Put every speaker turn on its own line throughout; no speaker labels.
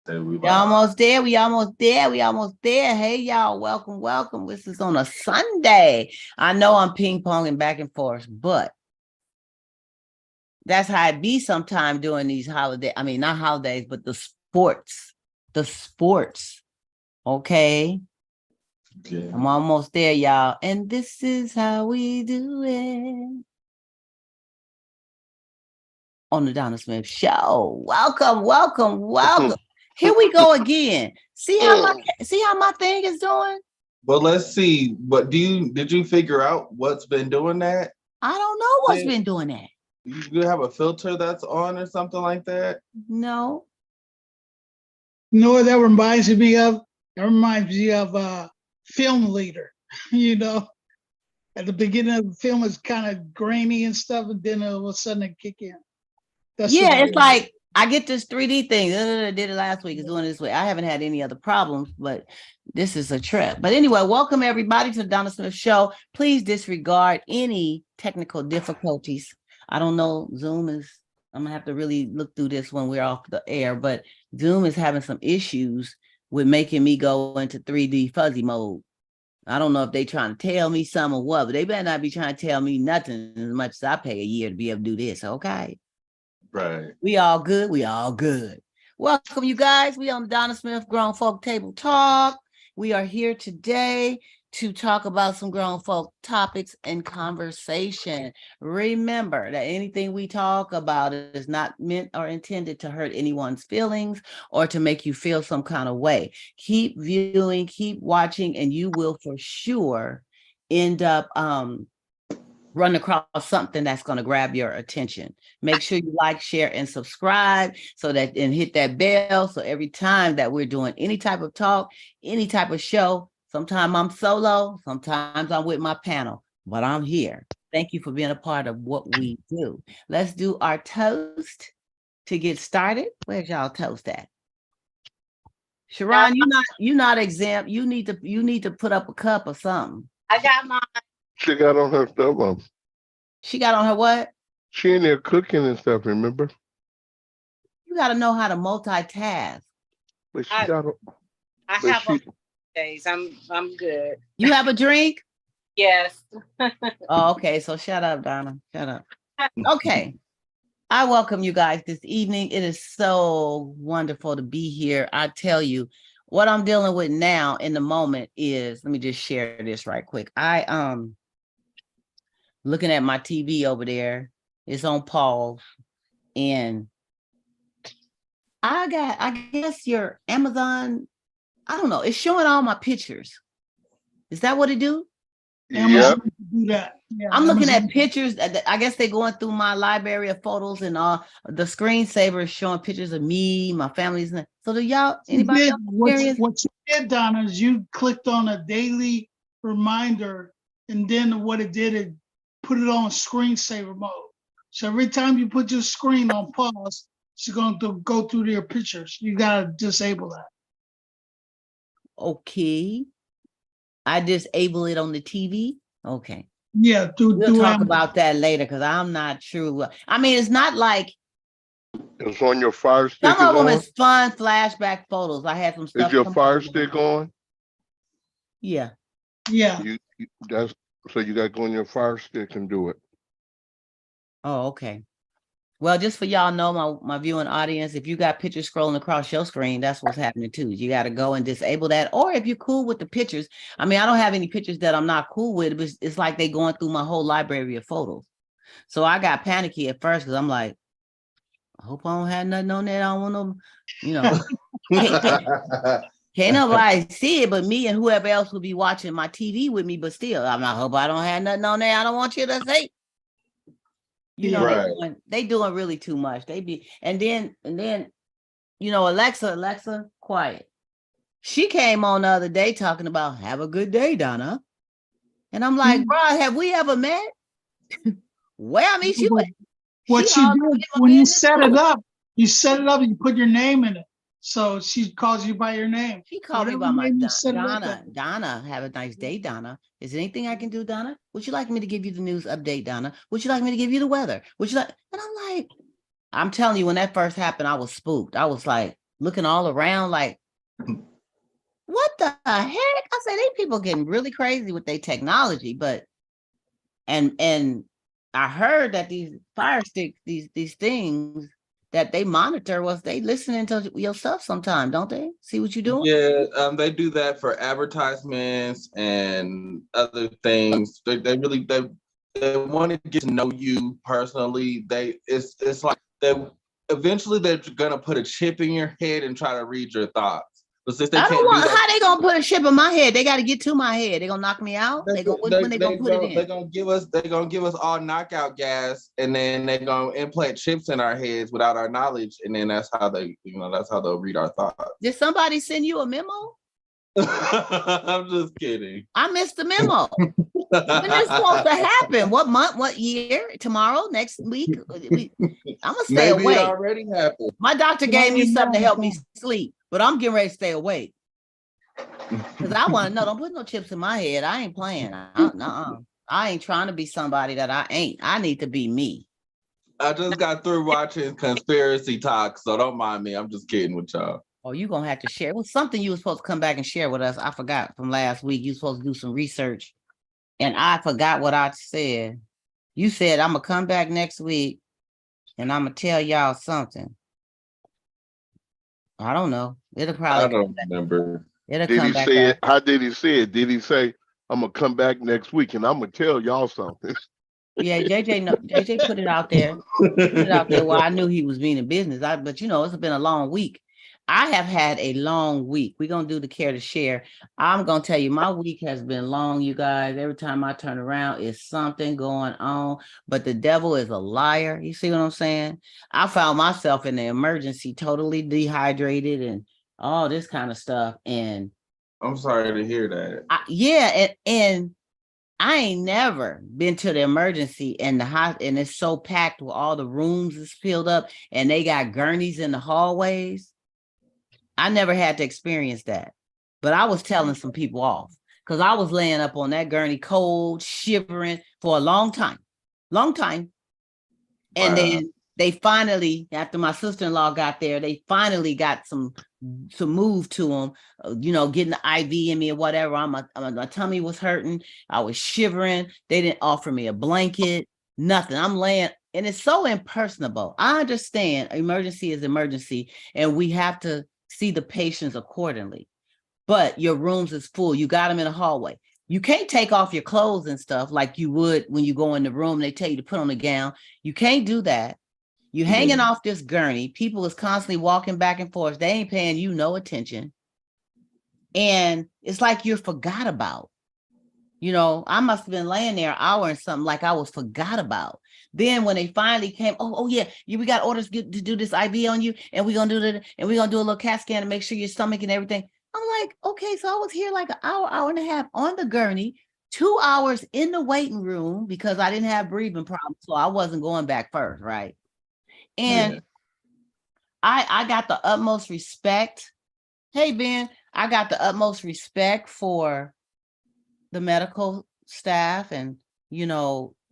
We almost there. We almost there. We almost there. Hey, y'all. Welcome, welcome. This is on a Sunday. I know I'm ping-ponging back and forth, but that's how it be sometime during these holidays. I mean, not holidays, but the sports. The sports. Okay. Yeah. I'm almost there, y'all. And this is how we do it. On the Donna Smith Show. Welcome, welcome, welcome. Here we go again. See how my thing is doing?
Well, let's see. But did you figure out what's been doing that?
I don't know what's been doing that.
You have a filter that's on or something like that?
No.
No, that reminds me of Film Leader. You know, at the beginning of the film it's kind of grainy and stuff, and then all of a sudden it kick in.
It's like I get this 3D thing. Did it last week. It's doing it this way. I haven't had any other problems, but this is a trip. But anyway, welcome everybody to the Donna Smith Show. Please disregard any technical difficulties. I don't know. Zoom is. I'm gonna have to really look through this when we're off the air. But Zoom is having some issues with making me go into 3D fuzzy mode. I don't know if they trying to tell me something or what, but they better not be trying to tell me nothing as much as I pay a year to be able to do this. Okay.
Right.
We all good. We all good. Welcome, you guys. We on the Donna Smith Grown Folk Table Talk. We are here today to talk about some grown folk topics and conversation. Remember that anything we talk about is not meant or intended to hurt anyone's feelings or to make you feel some kind of way. Keep viewing, keep watching, and you will for sure end up run across something that's going to grab your attention. Make sure you like, share, and subscribe and hit that bell. So every time that we're doing any type of talk, any type of show, sometimes I'm solo, sometimes I'm with my panel, but I'm here. Thank you for being a part of what we do. Let's do our toast to get started. Where's y'all toast at? Sharon, you're not exempt. You need to put up a cup or something.
I got mine.
She got on her stuff on.
She got on her what?
She in there cooking and stuff, remember?
You got to know how to multitask.
But she got on.
I have on days. I'm good.
You have a drink?
Yes.
Oh, okay. So shut up, Donna. Shut up. Okay. I welcome you guys this evening. It is so wonderful to be here. I tell you, what I'm dealing with now in the moment is, let me just share this right quick. Looking at my TV over there, it's on pause, and I guess your Amazon, I don't know, it's showing all my pictures. Is that what it do?
Yeah.
I'm looking at pictures. I guess they're going through my library of photos, and the screensaver is showing pictures of me, my family's. So do anybody else experience?
What you did, Donna, is you clicked on a daily reminder, and then what it did, it put it on screensaver mode. So every time you put your screen on pause, it's going to go through your pictures. You got to disable that.
Okay. I disable it on the TV. Okay.
Yeah.
We'll talk about that later because I'm not sure. I mean, it's not like
it's on your Fire Stick.
Some of them is fun flashback photos. I had some stuff.
Is your Fire Stick on?
Yeah.
Yeah.
So you got to go on your Fire Stick and do it.
Oh, okay. Well, just for y'all know, my viewing audience, if you got pictures scrolling across your screen, that's what's happening too. You got to go and disable that. Or if you're cool with the pictures, I mean, I don't have any pictures that I'm not cool with, but it's like they going through my whole library of photos. So I got panicky at first because I'm like, I hope I don't have nothing on there. I don't want no, can't nobody see it but me and whoever else will be watching my TV with me. But still, I hope I don't have nothing on there. I don't want you to see. You know, right. they doing really too much. And then, Alexa, quiet. She came on the other day talking about have a good day, Donna. And I'm like, bro, have we ever met? Well, I mean,
what you do when you set it up, and you put your name in it. So she calls you by your name.
She called me by my Donna. Donna, have a nice day, Donna. Is there anything I can do, Donna? Would you like me to give you the news update, Donna? Would you like me to give you the weather? Would you like? And I'm like, I'm telling you, when that first happened, I was spooked. I was like, looking all around like, what the heck? I say these people getting really crazy with their technology, but and I heard that these fire sticks, these things that they monitor was they listening to your stuff sometime, don't they? See what you're doing?
Yeah, they do that for advertisements and other things. They really they want to get to know you personally. It's like they eventually they're gonna put a chip in your head and try to read your thoughts. But since they
I don't
can't do
want.
that,
How they gonna put a chip in my head? They got to get to my head. They gonna knock me out. They gonna when they gonna put it in?
they're gonna give us all knockout gas, and then they're gonna implant chips in our heads without our knowledge, and then that's how that's how they'll read our thoughts.
Did somebody send you a memo?
I'm just kidding.
I missed the memo. When it's supposed to happen? What month? What year? Tomorrow? Next week? I'm gonna stay
Maybe
awake.
it already happened.
My doctor gave me something to help me sleep, but I'm getting ready to stay awake because I want to know. Don't put no chips in my head. I ain't playing. I ain't trying to be somebody that I ain't. I need to be me.
I just got through watching Conspiracy Talk, so don't mind me. I'm just kidding with y'all.
Oh, you're gonna have to share. It was something you were supposed to come back and share with us. I forgot from last week. You were supposed to do some research, and I forgot what I said. You said I'm gonna come back next week, and I'm gonna tell y'all something. I don't know. It'll probably.
I don't remember.
It'll
Did
come
he
back
say
up.
it? How did he say it? Did he say, I'm gonna come back next week and I'm gonna tell y'all something?
Yeah, JJ put it out there. Put it out there. Well, I knew he was being in business. But it's been a long week. I have had a long week. We're gonna do the care to share. I'm gonna tell you, my week has been long, you guys. Every time I turn around, it's something going on. But the devil is a liar. You see what I'm saying? I found myself in the emergency, totally dehydrated and all this kind of stuff. And
I'm sorry to hear that.
and I ain't never been to the emergency and and it's so packed with all the rooms is filled up and they got gurneys in the hallways. I never had to experience that, but I was telling some people off because I was laying up on that gurney cold, shivering for a long time. And then they finally, after my sister-in-law got there, they finally got some move to them, getting the IV in me or whatever. My tummy was hurting. I was shivering. They didn't offer me a blanket, nothing. I'm laying, and it's so impersonable. I understand emergency is emergency, and we have to see the patients accordingly. But your rooms is full. You got them in a hallway. You can't take off your clothes and stuff like you would when you go in the room. They tell you to put on a gown. You can't do that. You hanging off this gurney. People is constantly walking back and forth. They ain't paying you no attention. And it's like you're forgot about. I must have been laying there an hour and something like I was forgot about. Then when they finally came, we got orders to do this IV on you, and we're gonna do that, and we're gonna do a little CAT scan to make sure your stomach and everything. I'm like, okay, so I was here like an hour and a half on the gurney, 2 hours in the waiting room because I didn't have breathing problems, so I wasn't going back first, right? And I got the utmost respect. Hey, Ben, I got the utmost respect for the medical staff and,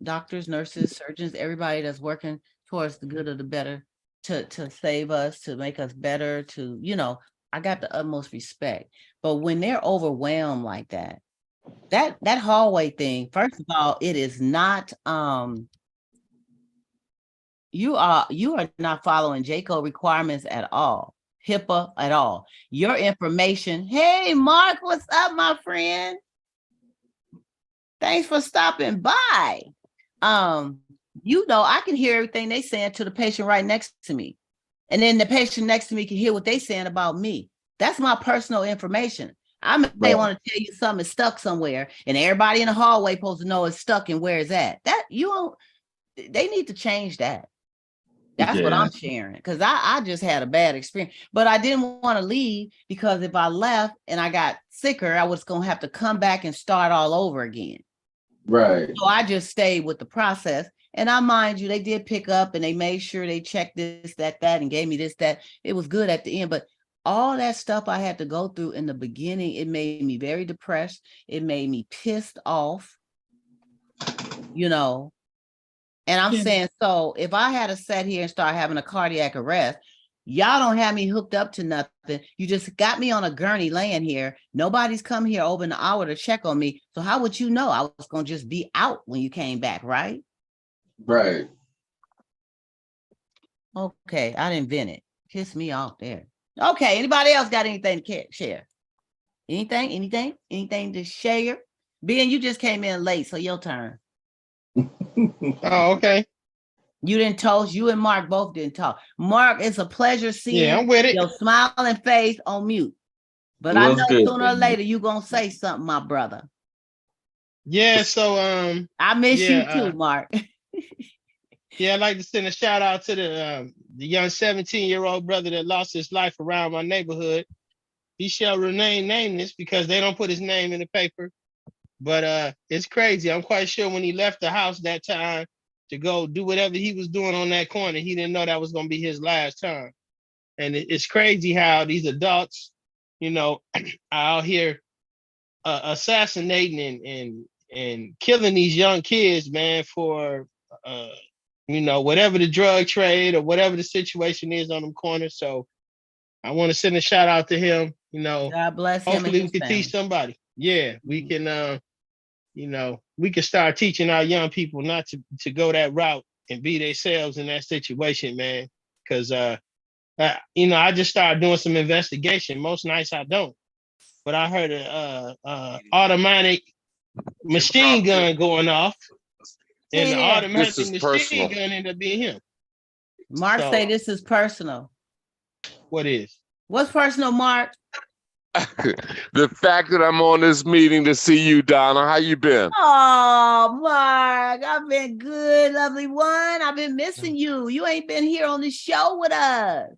doctors, nurses, surgeons, everybody that's working towards the good of the better to save us, to make us better, I got the utmost respect. But when they're overwhelmed like that hallway thing, first of all, it is not, you are not following JCO requirements at all, HIPAA at all. Your information. Hey, Mark, what's up, my friend? Thanks for stopping by. I can hear everything they saying to the patient right next to me. And then the patient next to me can hear what they saying about me. That's my personal information. I may want to tell you something is stuck somewhere, and everybody in the hallway supposed to know it's stuck and where it's at. They need to change that. That's what I'm sharing, because I just had a bad experience, but I didn't want to leave because if I left and I got sicker, I was going to have to come back and start all over again.
Right.
So I just stayed with the process. And I mind you, they did pick up and they made sure they checked this, that, and gave me this, that. It was good at the end. But all that stuff I had to go through in the beginning, it made me very depressed. It made me pissed off, And I'm saying, so if I had to sit here and start having a cardiac arrest, Y'all don't have me hooked up to nothing. You just got me on a gurney laying here. Nobody's come here over an hour to check on me. So how would you know I was going to just be out when you came back, right?
Right.
Okay, I didn't invent it. Kiss me off there. Okay, anybody else got anything to share? Anything to share? Ben, you just came in late, so your turn.
Oh, okay.
You didn't toast. You and Mark both didn't talk. Mark, it's a pleasure seeing
Yeah, I'm with it.
your smiling face on mute. But I
What's
know
good,
sooner or
baby?
later you're gonna say something, my brother.
Yeah, so
I miss
yeah,
you too, Mark.
yeah, I'd like to send a shout out to the young 17-year-old brother that lost his life around my neighborhood. He shall remain nameless because they don't put his name in the paper. But it's crazy. I'm quite sure when he left the house that time to go do whatever he was doing on that corner, he didn't know that was gonna be his last time. And it's crazy how these adults, are out here assassinating and killing these young kids, man, for whatever the drug trade or whatever the situation is on them corners. So I want to send a shout out to him.
God bless him and
Hopefully we
his
can
family.
teach somebody. Yeah, we can. We can start teaching our young people not to go that route and be themselves in that situation, man. Because I just started doing some investigation. Most nights I don't, but I heard a automatic machine gun going off, and the
Yeah.
automatic
This is
machine
personal.
gun ended up being him.
Mark
So-
say this is personal.
What is?
What's personal, Mark?
The fact that I'm on this meeting to see you, Donna. How you been?
Oh, Mark, I've been good, lovely one. I've been missing you. You ain't been here on the show with us.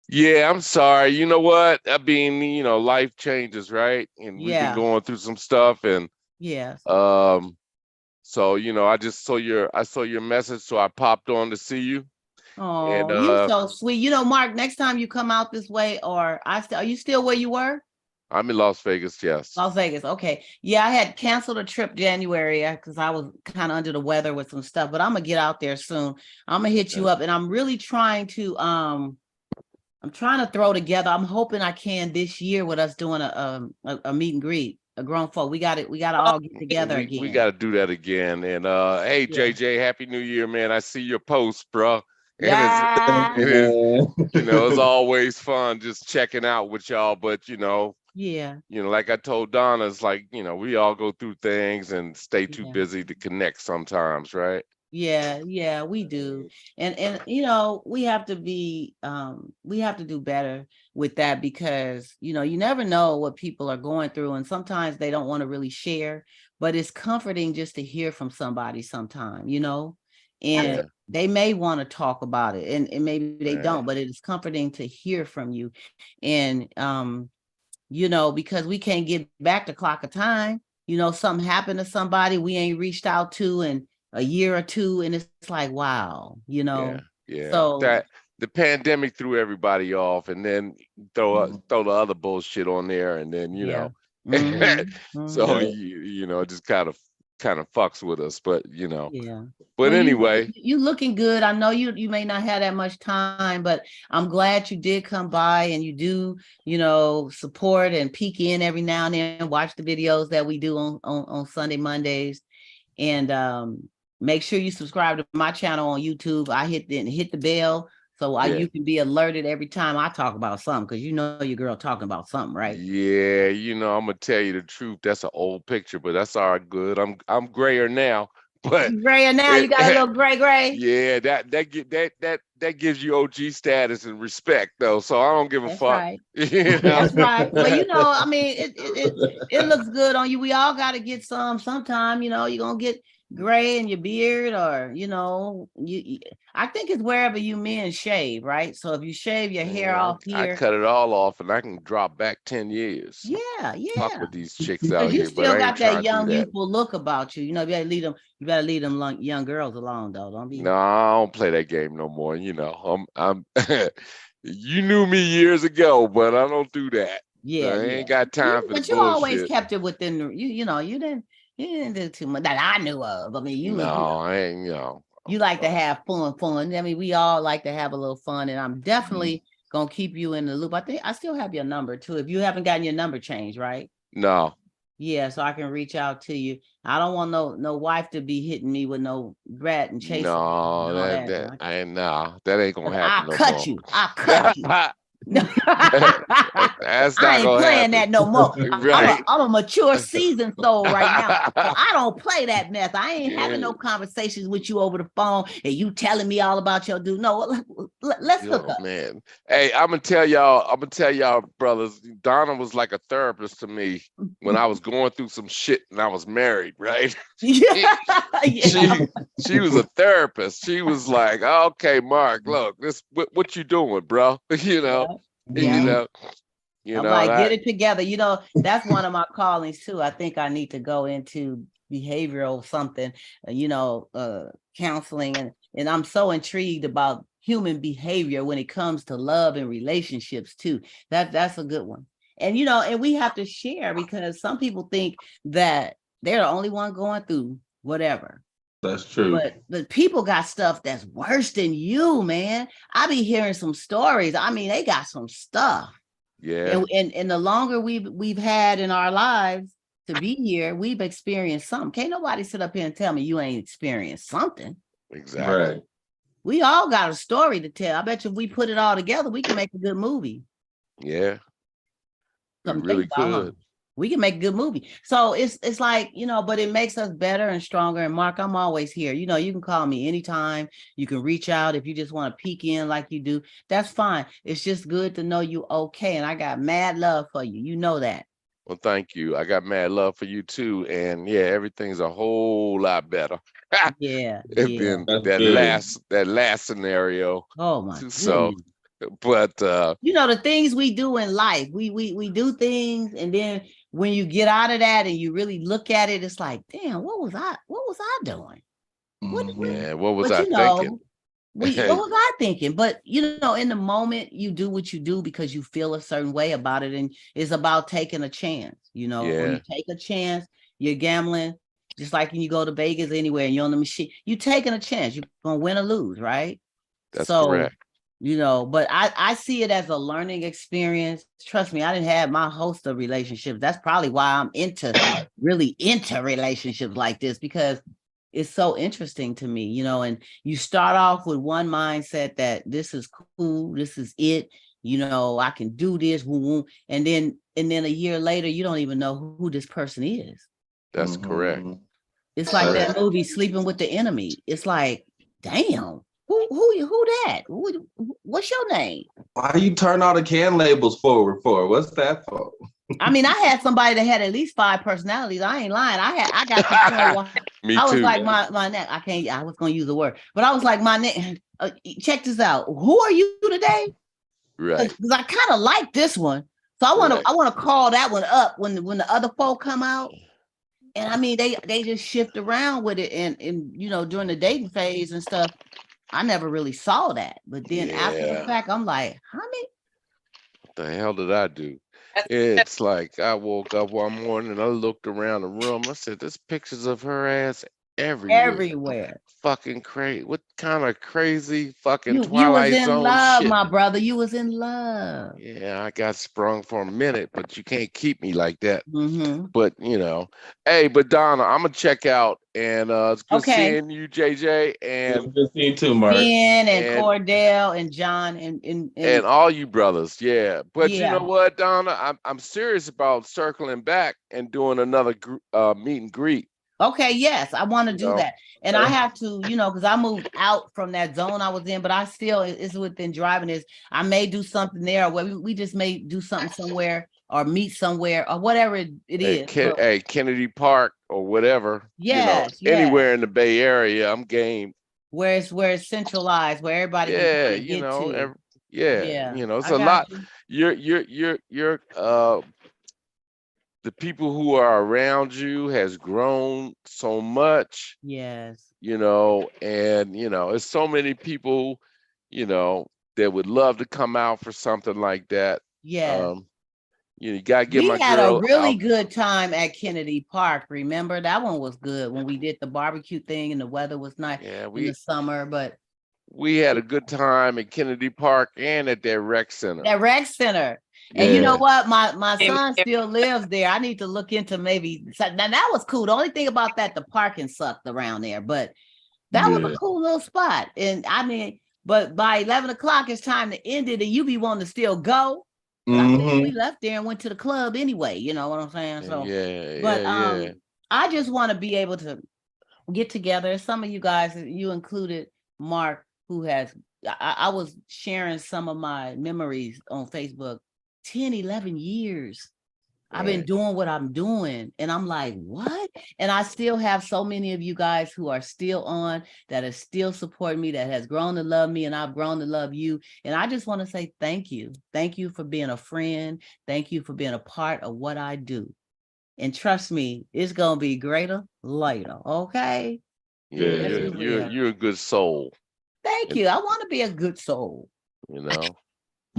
Yeah, I'm sorry. You know what? I mean, life changes, right? And we've
Yeah.
been going through some stuff, and
Yes.
so I just saw your message, so I popped on to see you.
Oh,
And
you're so sweet. Mark, next time you come out this way, or are you still where you were?
I'm in Las Vegas, yes.
Las Vegas. Okay. Yeah, I had canceled a trip January because I was kind of under the weather with some stuff, but I'm gonna get out there soon. I'm gonna hit you up, and I'm really trying to throw together. I'm hoping I can this year with us doing a meet and greet, a grown folk. We got to all get together again.
We got to do that again. And hey,
Yeah.
JJ, Happy New Year, man. I see your post, bro. And
Yeah.
it's always fun just checking out with y'all. But
Yeah.
like I told Donna, it's like, we all go through things and stay too busy to connect sometimes, right?
Yeah, we do. And we have to do better with that because you never know what people are going through, and sometimes they don't want to really share, but it's comforting just to hear from somebody sometime, and they may want to talk about it and maybe they don't, but it is comforting to hear from you. And because we can't get back the clock of time, something happened to somebody we ain't reached out to in a year or two, and it's like, wow,
Yeah.
So
that the pandemic threw everybody off, and then throw the other bullshit on there, and then so it just kind of fucks with us, but But
well,
anyway,
you looking good. I know you may not have that much time, but I'm glad you did come by, and you do support and peek in every now and then, watch the videos that we do on Sunday Mondays, and make sure you subscribe to my channel on YouTube. I hit the bell so you can be alerted every time I talk about something, because your girl talking about something, right?
Yeah, I'm gonna tell you the truth. That's an old picture, but that's all right. Good. I'm grayer now, but
You grayer now. You got a little gray.
Yeah, that gives you OG status and respect, though. So I don't give a fuck.
Right. That's right. Well, I mean, it looks good on you. We all got to get some sometime. You're gonna get gray in your beard, or I think it's wherever you men shave, right? So if you shave your hair off here,
I cut it all off, and I can drop back 10 years.
Yeah.
Fuck with these chicks out
you
here, but
still
I
got
ain't
that
trying
young
to do that.
youthful look about you. You better leave them young girls alone, though. Don't be.
No, I don't play that game no more. I'm you knew me years ago, but I don't do that.
Yeah,
I ain't got time for the
but you
bullshit.
always kept it within the, you didn't do too much that I knew of. I mean,
I ain't,
you like to have fun. I mean, we all like to have a little fun, and I'm definitely gonna keep you in the loop. I think I still have your number too. If you haven't gotten your number changed, right?
No.
Yeah, so I can reach out to you. I don't want no wife to be hitting me with no rat and chasing me and
No,
all
that
that.
that I nah, that ain't gonna happen
I'll
no
cut
more.
you. I'll cut you.
That's
I
not
ain't
gonna
playing
happen.
that no more.
Right.
I'm a mature, seasoned soul right now. So I don't play that mess. I ain't having
Yeah.
no conversations with you over the phone and you telling me all about your dude. No, let's hook
Oh
up.
man. Hey, I'm gonna tell y'all, brothers, Donna was like a therapist to me when I was going through some shit and I was married, right?
Yeah.
She was a therapist. She was like, okay, Mark, look, what you doing, bro? You know,
Yeah. I'm like,
that,
get it together. That's one of my callings too. I think I need to go into behavioral something, counseling, and I'm so intrigued about human behavior when it comes to love and relationships too. That's a good one. And and we have to share because some people think that they're the only one going through whatever.
That's true.
But people got stuff that's worse than you, man. I be hearing some stories. I mean, they got some stuff.
yeah.
And the longer we've had in our lives to be here, we've experienced something. Can't nobody sit up here and tell me you ain't experienced something.
Exactly.
Right.
We all got a story to tell. I bet you if we put it all together, we can make a good movie.
Yeah. We
Something to
really
think about, huh?
could.
We can make a good movie. So it's like, but it makes us better and stronger. And Mark, I'm always here. You can call me anytime. You can reach out if you just want to peek in like you do. That's fine. It's just good to know you okay. And I got mad love for you. You know that.
Well, thank you. I got mad love for you too. And yeah, everything's a whole lot better.
Yeah.
Than
That's
that
good.
last scenario.
Oh my
So,
goodness.
but
The things we do in life, we do things, and then when you get out of that and you really look at it, it's like, damn, what was I doing?
yeah, what was
But
I thinking?
what was I thinking? But in the moment, you do what you do because you feel a certain way about it, and it's about taking a chance. When
Yeah.
you take a chance, you're gambling, just like when you go to Vegas anywhere and you're on the machine. You're taking a chance. You're gonna win or lose, right?
That's
So,
correct.
but I see it as a learning experience. Trust me, I didn't have my host of relationships. That's probably why I'm really into relationships like this, because it's so interesting to me, and you start off with one mindset that this is cool, this is it, I can do this, and then a year later, you don't even know who this person is.
That's correct.
It's like that movie Sleeping with the Enemy. It's like, damn. Who that? What's your name?
Why you turn all the can labels forward for? What's that for?
I mean, I had somebody that had at least 5 personalities. I ain't lying. I got to the point
Me
I was
too.
like my neck. I was gonna use the word, but I was like my neck. Check this out. Who are you today?
Right.
Because I kind of like this one, so I want to call that one up when the other folk come out. And I mean, they just shift around with it, and during the dating phase and stuff. I never really saw that, but then after the fact, I'm like, honey,
what the hell did I do? It's like I woke up one morning and I looked around the room. I said, "There's pictures of her ass everywhere. Fucking crazy. What kind of crazy fucking
you was
Twilight
in
Zone
love,
shit?"
my brother. You was in love.
Yeah, I got sprung for a minute, but you can't keep me like that.
Mm-hmm.
But hey, but Donna, I'm gonna check out, and it's good
Okay.
seeing you, JJ, and
good seeing you too, Mark.
Ben and Cordell and John and
all you brothers. Yeah, but you
Yeah.
know what, Donna, I'm serious about circling back and doing another meet and greet.
Okay, yes, I want to do that. And I have to, because I moved out from that zone I was in, but I still, it's within driving this. I may do something there, or we just may do something somewhere or meet somewhere or whatever it is.
Hey, Kennedy Park or whatever.
Yes,
anywhere in the Bay Area, I'm game.
Where it's centralized, where everybody can get to.
It's a lot. You're the people who are around you has grown so much.
Yes.
And it's so many people, that would love to come out for something like that.
Yeah.
You gotta get my girl.
We had a really good time at Kennedy Park. Remember, that one was good when we did the barbecue thing and the weather was nice in the summer. But
we had a good time at Kennedy Park and at that rec center.
That rec center. And you know
Yeah.
what? My son still lives there. I need to look into maybe. Now that was cool. The only thing about that, the parking sucked around there, but that was a cool little spot. And I mean, but by 11 o'clock, it's time to end it, and you be wanting to still go. I think we left there and went to the club anyway. You know what I'm saying? So
Yeah.
I just want to be able to get together. Some of you guys, you included Mark, who has. I was sharing some of my memories on Facebook. 10, 11 years. I've been doing what I'm doing. And I'm like, what? And I still have so many of you guys who are still on, that are still supporting me, that has grown to love me, and I've grown to love you. And I just want to say thank you. Thank you for being a friend. Thank you for being a part of what I do. And trust me, it's going to be greater later. Okay?
Yeah, you're a good soul.
Thank you. I want to be a good soul.
You know?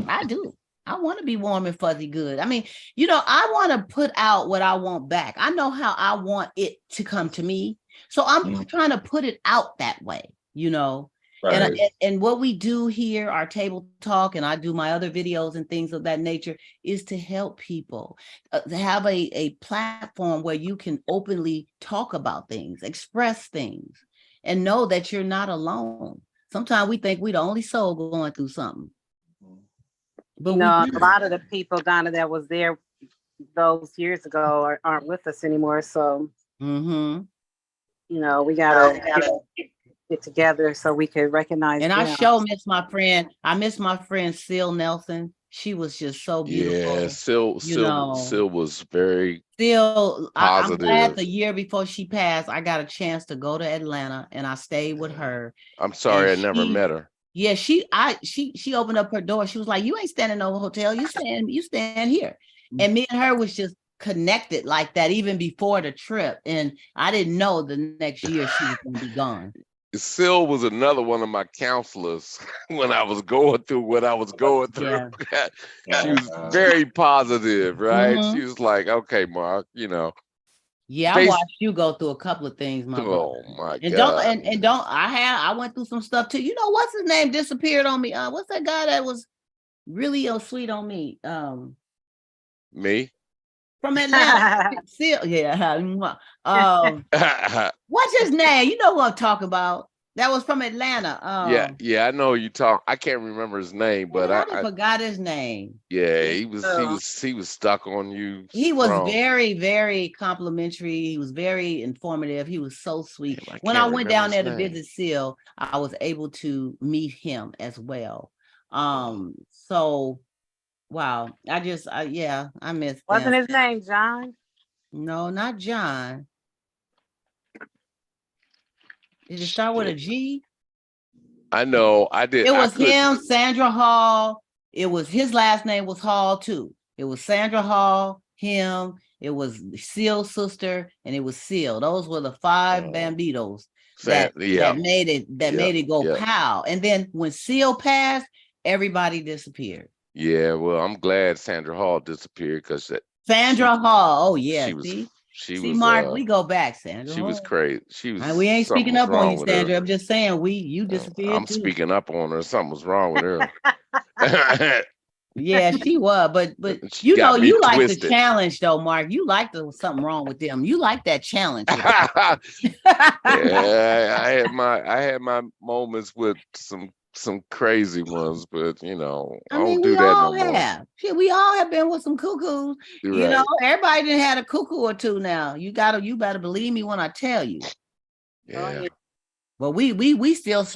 I do. I want to be warm and fuzzy good. I mean, you know, I want to put out what I want back. I know how I want it to come to me. So I'm trying to put it out that way, you know. Right. And what we do here, our table talk, and I do my other videos and things of that nature, is to help people to have a platform where you can openly talk about things, express things, and know that you're not alone. Sometimes we think we're the only soul going through something.
But a lot of the people, Donna, that was there those years ago aren't with us anymore. So, you know, we gotta get together so we can recognize.
And I sure miss my friend. I miss my friend Sil Nelson. She was just so beautiful.
Yeah, Sil was very
positive. I'm glad the year before she passed, I got a chance to go to Atlanta, and I stayed with her.
I'm sorry I never met her.
Yeah, she opened up her door. She was like, "You ain't staying in no hotel. You stand here." And me and her was just connected like that even before the trip. And I didn't know the next year she was going to be gone.
Sil was another one of my counselors when I was going through what I was going through. Yeah. She was very positive, right? She was like, "Okay, Mark, you know."
Yeah, I watched you go through a couple of things, my brother.
Oh my God.
I went through some stuff too. You know, what's his name disappeared on me? What's that guy that was really sweet on me?
Me?
From Atlanta. What's his name? You know what I'm talking about. That was from Atlanta.
Yeah, I know you talk. I can't remember his name, but
I forgot his name.
Yeah, he was stuck on you.
He was very, very complimentary. He was very informative. He was so sweet. When I went down there to visit Sil, I was able to meet him as well. So wow, I miss him.
Wasn't his name John?
No, not John. Did it start with a G?
I know. I did.
It was him, Sandra Hall. It was his last name was Hall too. It was Sandra Hall, him. It was Sil's sister, and it was Sil. Those were the 5 Bambitos that made it go pow. And then when Sil passed, everybody disappeared.
Yeah, well, I'm glad Sandra Hall disappeared because
Sandra Hall. Oh yeah,
she
see,
was,
Mark, we go back, Sandra.
She was crazy. She was.
We ain't speaking up on you, Sandra. I'm just saying you disappeared.
I'm speaking up on her. Something was wrong with her.
Yeah, she was, but you know, you like the challenge though, Mark. You like something wrong with them. You like that challenge.
Yeah, I had my moments with some crazy ones, but you know, I don't do that no more.
Shit, we all have been with some cuckoos.
Right.
You know, everybody done had a cuckoo or two now. You better believe me when I tell you.
Yeah.
But we still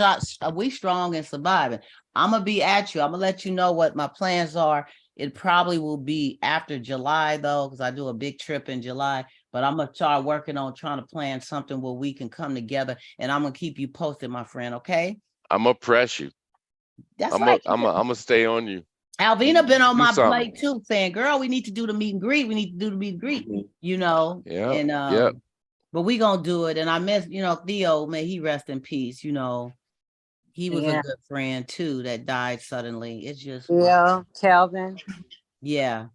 we strong and surviving. I'm gonna be at you. I'm gonna let you know what my plans are. It probably will be after July though, because I do a big trip in July. But I'm gonna start working on trying to plan something where we can come together, and I'm gonna keep you posted, my friend. Okay.
I'm gonna press you. I'm gonna stay on you.
Alvina been on my plate too, saying, "Girl, we need to do the meet and greet. We need to do the meet and greet." You know.
Yeah.
And but we gonna do it. And I miss, you know, Theo. May he rest in peace. You know, he was a good friend too that died suddenly. It's just
Calvin.
Yeah.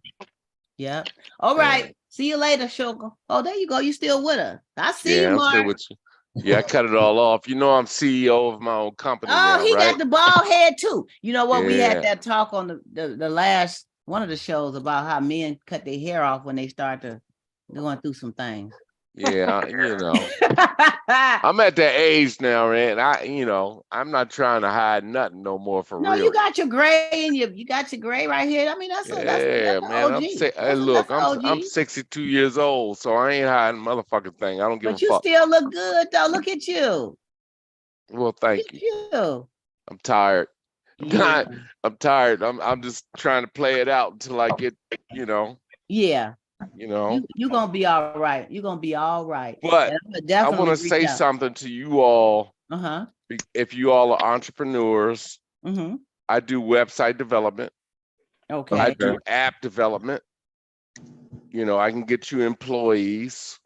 Yep. All right. See you later, sugar. Oh, there you go. You still with us? I see you, Mark.
I'm still with you. Yeah, I cut it all off. You know, I'm CEO of my own company
Oh,
now,
he
right?
got the bald head too. You know what? We had
Yeah.
that talk on the last one of the shows about how men cut their hair off when they start to going through some things.
Yeah, you know, I'm at that age now, man. I'm not trying to hide nothing no more for
No,
real.
you got your gray and you got your gray right here. I mean, that's
Yeah,
an
man.
OG.
Hey, look,
That's an
I'm
OG.
62 years old, so I ain't hiding motherfucking thing. I don't give a
But you
fuck.
still look good though. Look at you.
Well,
Look
thank
at
you.
you.
I'm tired.
Yeah.
I'm tired. I'm just trying to play it out until I get,
Yeah.
you know.
You gonna be all right. You're gonna be all right.
But
And I'm gonna
I
definitely
want to
reach
say
out.
something to you all.
Uh-huh.
If you all are entrepreneurs,
Mm-hmm.
I do website development.
Okay.
I do app development. I can get you employees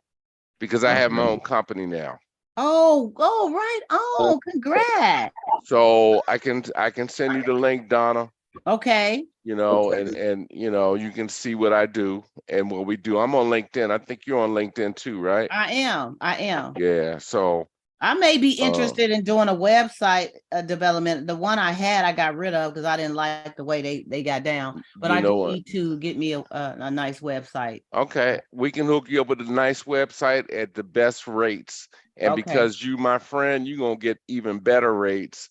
because I have my own company now.
Oh, right. Oh, congrats.
So I can send you the link, Donna.
Okay.
And you can see what I do and what we do. I'm on LinkedIn. I think you're on LinkedIn too, right?
I am.
Yeah. So
I may be interested in doing a website development. The one I had, I got rid of because I didn't like the way they got down. But I do need to get me a nice website.
Okay, we can hook you up with a nice website at the best rates. And because you, my friend, you're gonna get even better rates,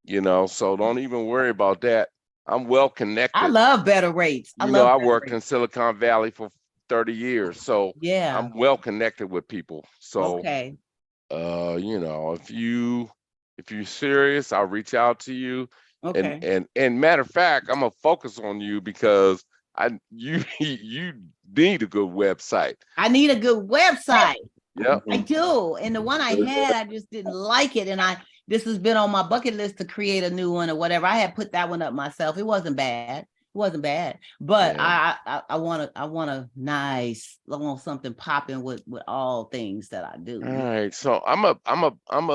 so don't even worry about that. I'm well connected.
I love better rates.
I worked in Silicon Valley for 30 years, so
yeah,
I'm well connected with people. So if you're serious, I'll reach out to you.
Okay.
And matter of fact, I'm gonna focus on you because you need a good website.
I need a good website.
Yep.
I do. And the one I had, I just didn't like it. And this has been on my bucket list to create a new one or whatever. I had put that one up myself. It wasn't bad. But yeah. I want something popping with all things that I do.
All right. So I'm a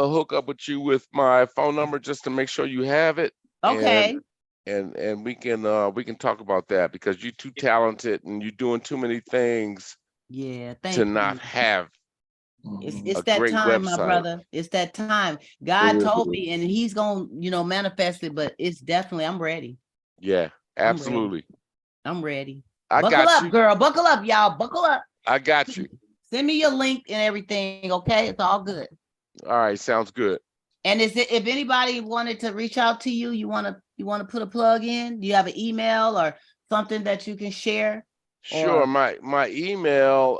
hook up with you with my phone number just to make sure you have it.
Okay.
And we can talk about that because you're too talented and you're doing too many things.
Yeah,
to not have
it's that time, my brother. It's that time. God told me, and He's gonna, manifest it. But it's definitely, I'm ready.
Yeah, absolutely.
I'm ready.
Buckle
up, girl. Buckle up, y'all. Buckle up.
I got you.
Send me your link and everything. Okay, it's all good.
All right, sounds good.
And if anybody wanted to reach out to you, you want to put a plug in? Do you have an email or something that you can share?
Sure. My email,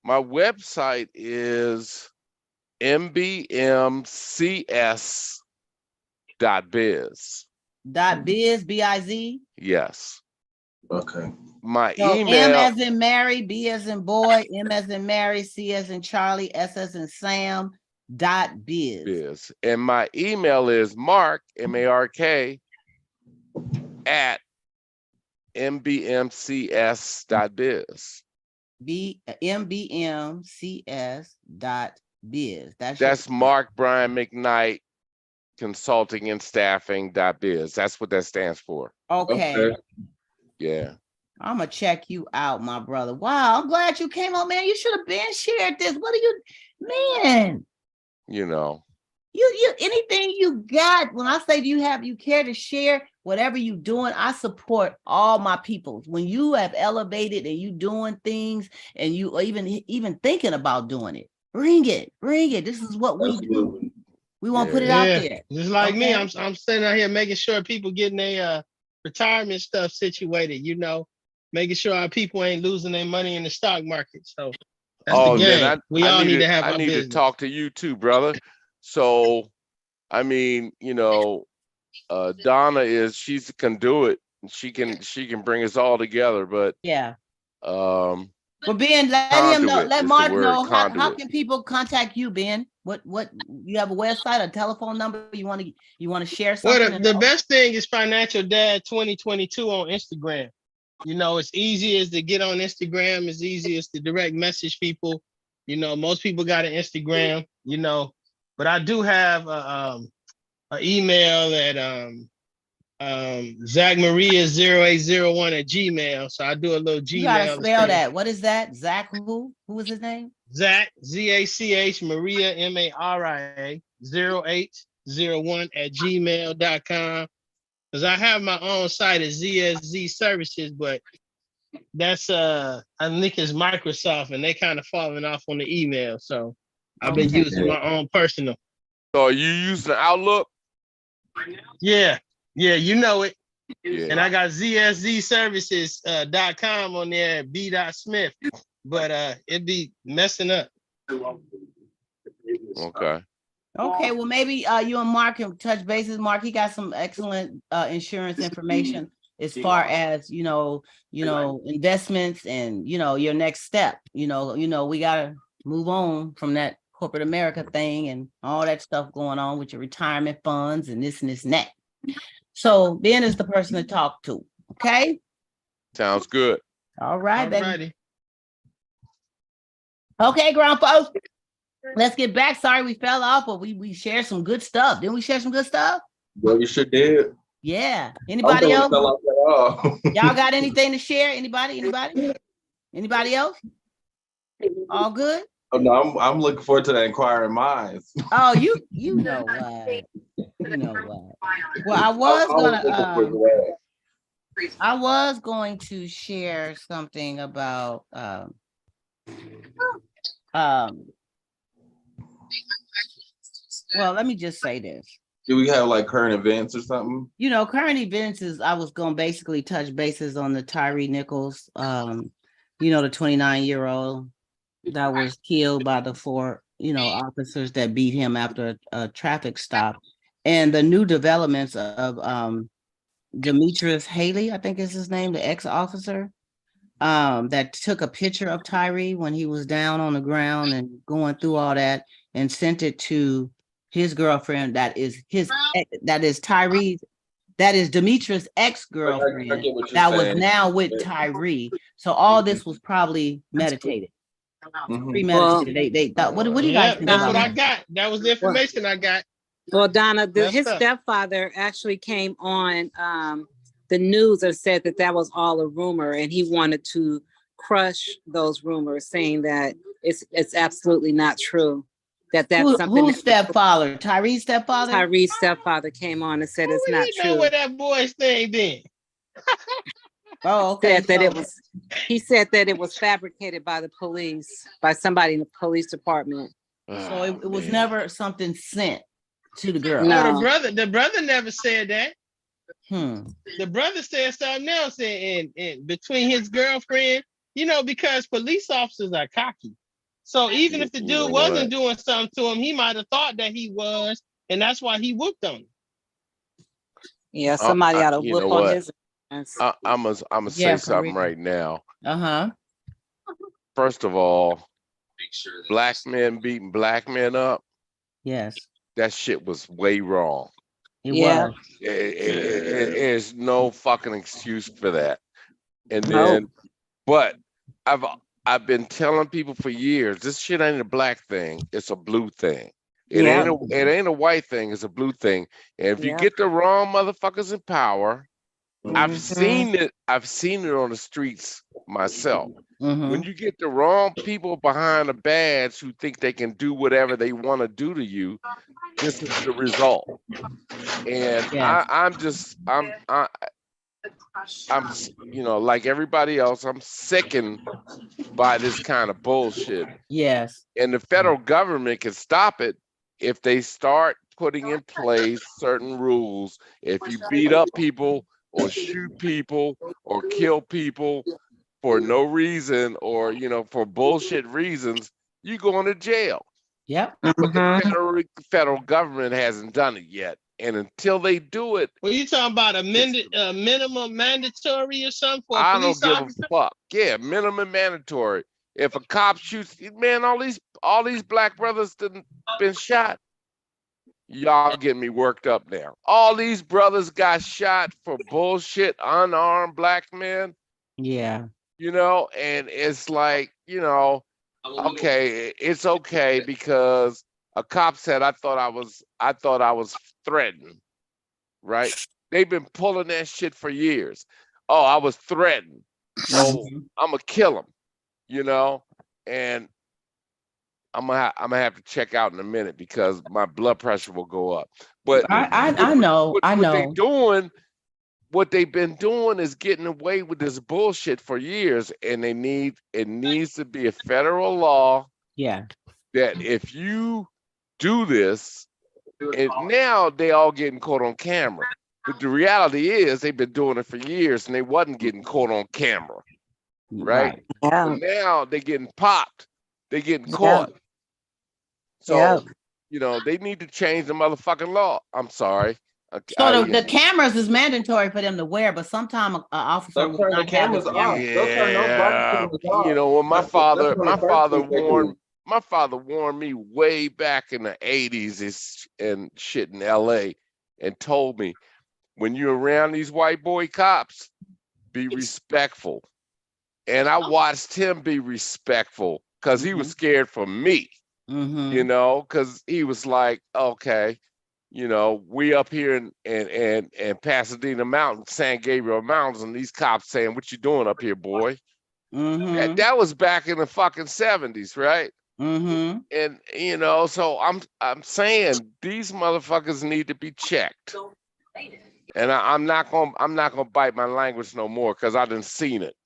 my website is mbmcs.biz.
.biz, B-I-Z?
Yes.
Okay.
My
so
email.
M as in Mary, B as in boy, M as in Mary, C as in Charlie, S as in Sam, .biz.
And my email is Mark, M-A-R-K, at mbmcs.biz.
mbmcs.biz.
That's Mark Brian McKnight Consulting and Staffing.biz. That's what that stands for.
Okay.
Yeah.
I'm gonna check you out, my brother. Wow, I'm glad you came on, man. You should have been shared this. What are you, man?
You
anything you got. When I say you care to share whatever you doing, I support all my people. When you have elevated and you doing things and you even thinking about doing it, bring it. This is what we do. We want to put it out there.
Just like me, I'm sitting out here making sure people getting their retirement stuff situated, making sure our people ain't losing their money in the stock market. So that's the game. We all need to have our business.
To talk to you too, brother. So, I mean, Donna she can do it. She can bring us all together, but
yeah.
But
Ben, let him know, let Mark know how can people contact you, Ben? What you have a website, a telephone number? You want to share something?
Well, the best thing is Financial Dad 2022 on Instagram. It's easy as to get on Instagram, as easy as to direct message people. Most people got an Instagram, but I do have an email at Zach Maria 0801 at Gmail. So I do a little Gmail.
You gotta spell that. What is that? Zach who? Who is his name?
Zach ZACH Maria MARIA 0801 at gmail.com. Because I have my own site at ZSZ Services, but that's I think it's Microsoft, and they kind of falling off on the email. So I've been using my own personal.
So are you using Outlook?
Yeah, you know it.
Yeah.
And I got ZSZservices.com on there, B.Smith, but it be messing up.
Okay.
Okay, well, maybe you and Mark can touch bases. Mark, he got some excellent insurance information as far as investments and your next step. We gotta move on from that corporate America thing and all that stuff going on with your retirement funds and this and this and that. So Ben is the person to talk to. Okay.
Sounds good.
All right, baby. Okay, grown folks. Let's get back. Sorry we fell off, but we shared some good stuff. Didn't we share some good stuff?
Well, you sure did.
Yeah. Anybody else?
Y'all
got anything to share? Anybody else? All good?
Oh no, I'm looking forward to the inquiring minds.
Oh, you know what? You know what? Well, I was going to share something about well, let me just say this.
Do we have like current events or something?
Current events is I was going to basically touch bases on the Tyree Nichols, the 29-year-old that was killed by the four, officers that beat him after a traffic stop, and the new developments of Demetrius Haley, I think is his name, the ex-officer, that took a picture of Tyree when he was down on the ground and going through all that and sent it to his girlfriend. That is Tyree's, that is Demetrius' ex-girlfriend that was now with Tyree. So all this was probably meditated. Premeditated. They thought, what do you guys think
that's
about
what
that?
I got. That was the information I got.
Well, Donna, his stepfather actually came on the news and said that was all a rumor, and he wanted to crush those rumors, saying that it's absolutely not true. That's something.
Whose stepfather? Tyree's stepfather?
Tyree's stepfather came on and said it's not true.
Know where that boy's thing been?
Oh, okay.
He said that it was fabricated by the police, by somebody in the police department.
So it was never something sent to the girl.
No, the brother never said that.
The
brother said something else in between his girlfriend, because police officers are cocky. So even if the dude wasn't doing something to him, he might have thought that he was, and that's why he whooped on him.
Yeah, somebody ought to whoop on his.
I'm gonna say something right now. First of all, black men beating black men up.
Yes.
That shit was way wrong.
It was.
There's no fucking excuse for that. And then, but I've been telling people for years, this shit ain't a black thing, it's a blue thing. It ain't a white thing, it's a blue thing. And if you get the wrong motherfuckers in power, I've seen it on the streets myself. When you get the wrong people behind the badge who think they can do whatever they want to do to you, this is the result. And I'm like everybody else, I'm sickened by this kind of bullshit.
Yes.
And the federal government can stop it if they start putting in place certain rules. If you beat up people or shoot people or kill people for no reason or, for bullshit reasons, you going to jail.
Yep.
But the federal government hasn't done it yet. And until they do it.
Well, you talking about a minimum mandatory or something for a police officer? I don't give
a fuck. Yeah, minimum mandatory. If a cop shoots, man, all these black brothers been shot. Y'all get me worked up now. All these brothers got shot for bullshit, unarmed black men.
Yeah.
And it's like, okay, it's okay because a cop said I thought I was threatened, right? They've been pulling that shit for years. Oh, I was threatened. So I'm gonna kill him, you know, and I'm gonna have to check out in a minute because my blood pressure will go up. But
I know.
What they've been doing is getting away with this bullshit for years, and it needs to be a federal law.
Yeah.
That if you do this, and now they all getting caught on camera. But the reality is they've been doing it for years and they wasn't getting caught on camera. Right?
Yeah.
But now they're getting popped. They're getting caught. So, you know, they need to change the motherfucking law. I'm sorry.
So the cameras is mandatory for them to wear, but sometimes an officer will not have the camera.
Yeah, you know, when my father warned me way back in the 80s and shit in LA and told me, when you're around these white boy cops, be respectful. And I watched him be respectful because he was scared for me, you know, because he was like, okay, you know, we up here in Pasadena Mountains, San Gabriel Mountains, and these cops saying, what you doing up here, boy? That was back in the fucking 70s, right? And you know, so I'm saying these motherfuckers need to be checked. And I'm not gonna bite my language no more because I done seen it.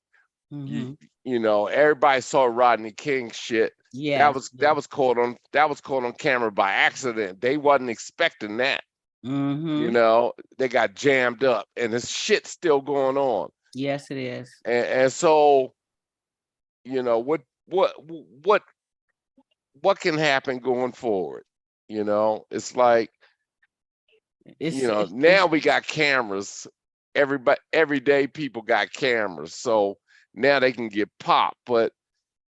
You know, everybody saw Rodney King shit. Yeah, that was caught on camera by accident. They wasn't expecting that. You know, they got jammed up, and this shit's still going on.
Yes, it is.
And so, you know, what can happen going forward? You know, it's like, you know, now we got cameras. Every day people got cameras, so now they can get popped, but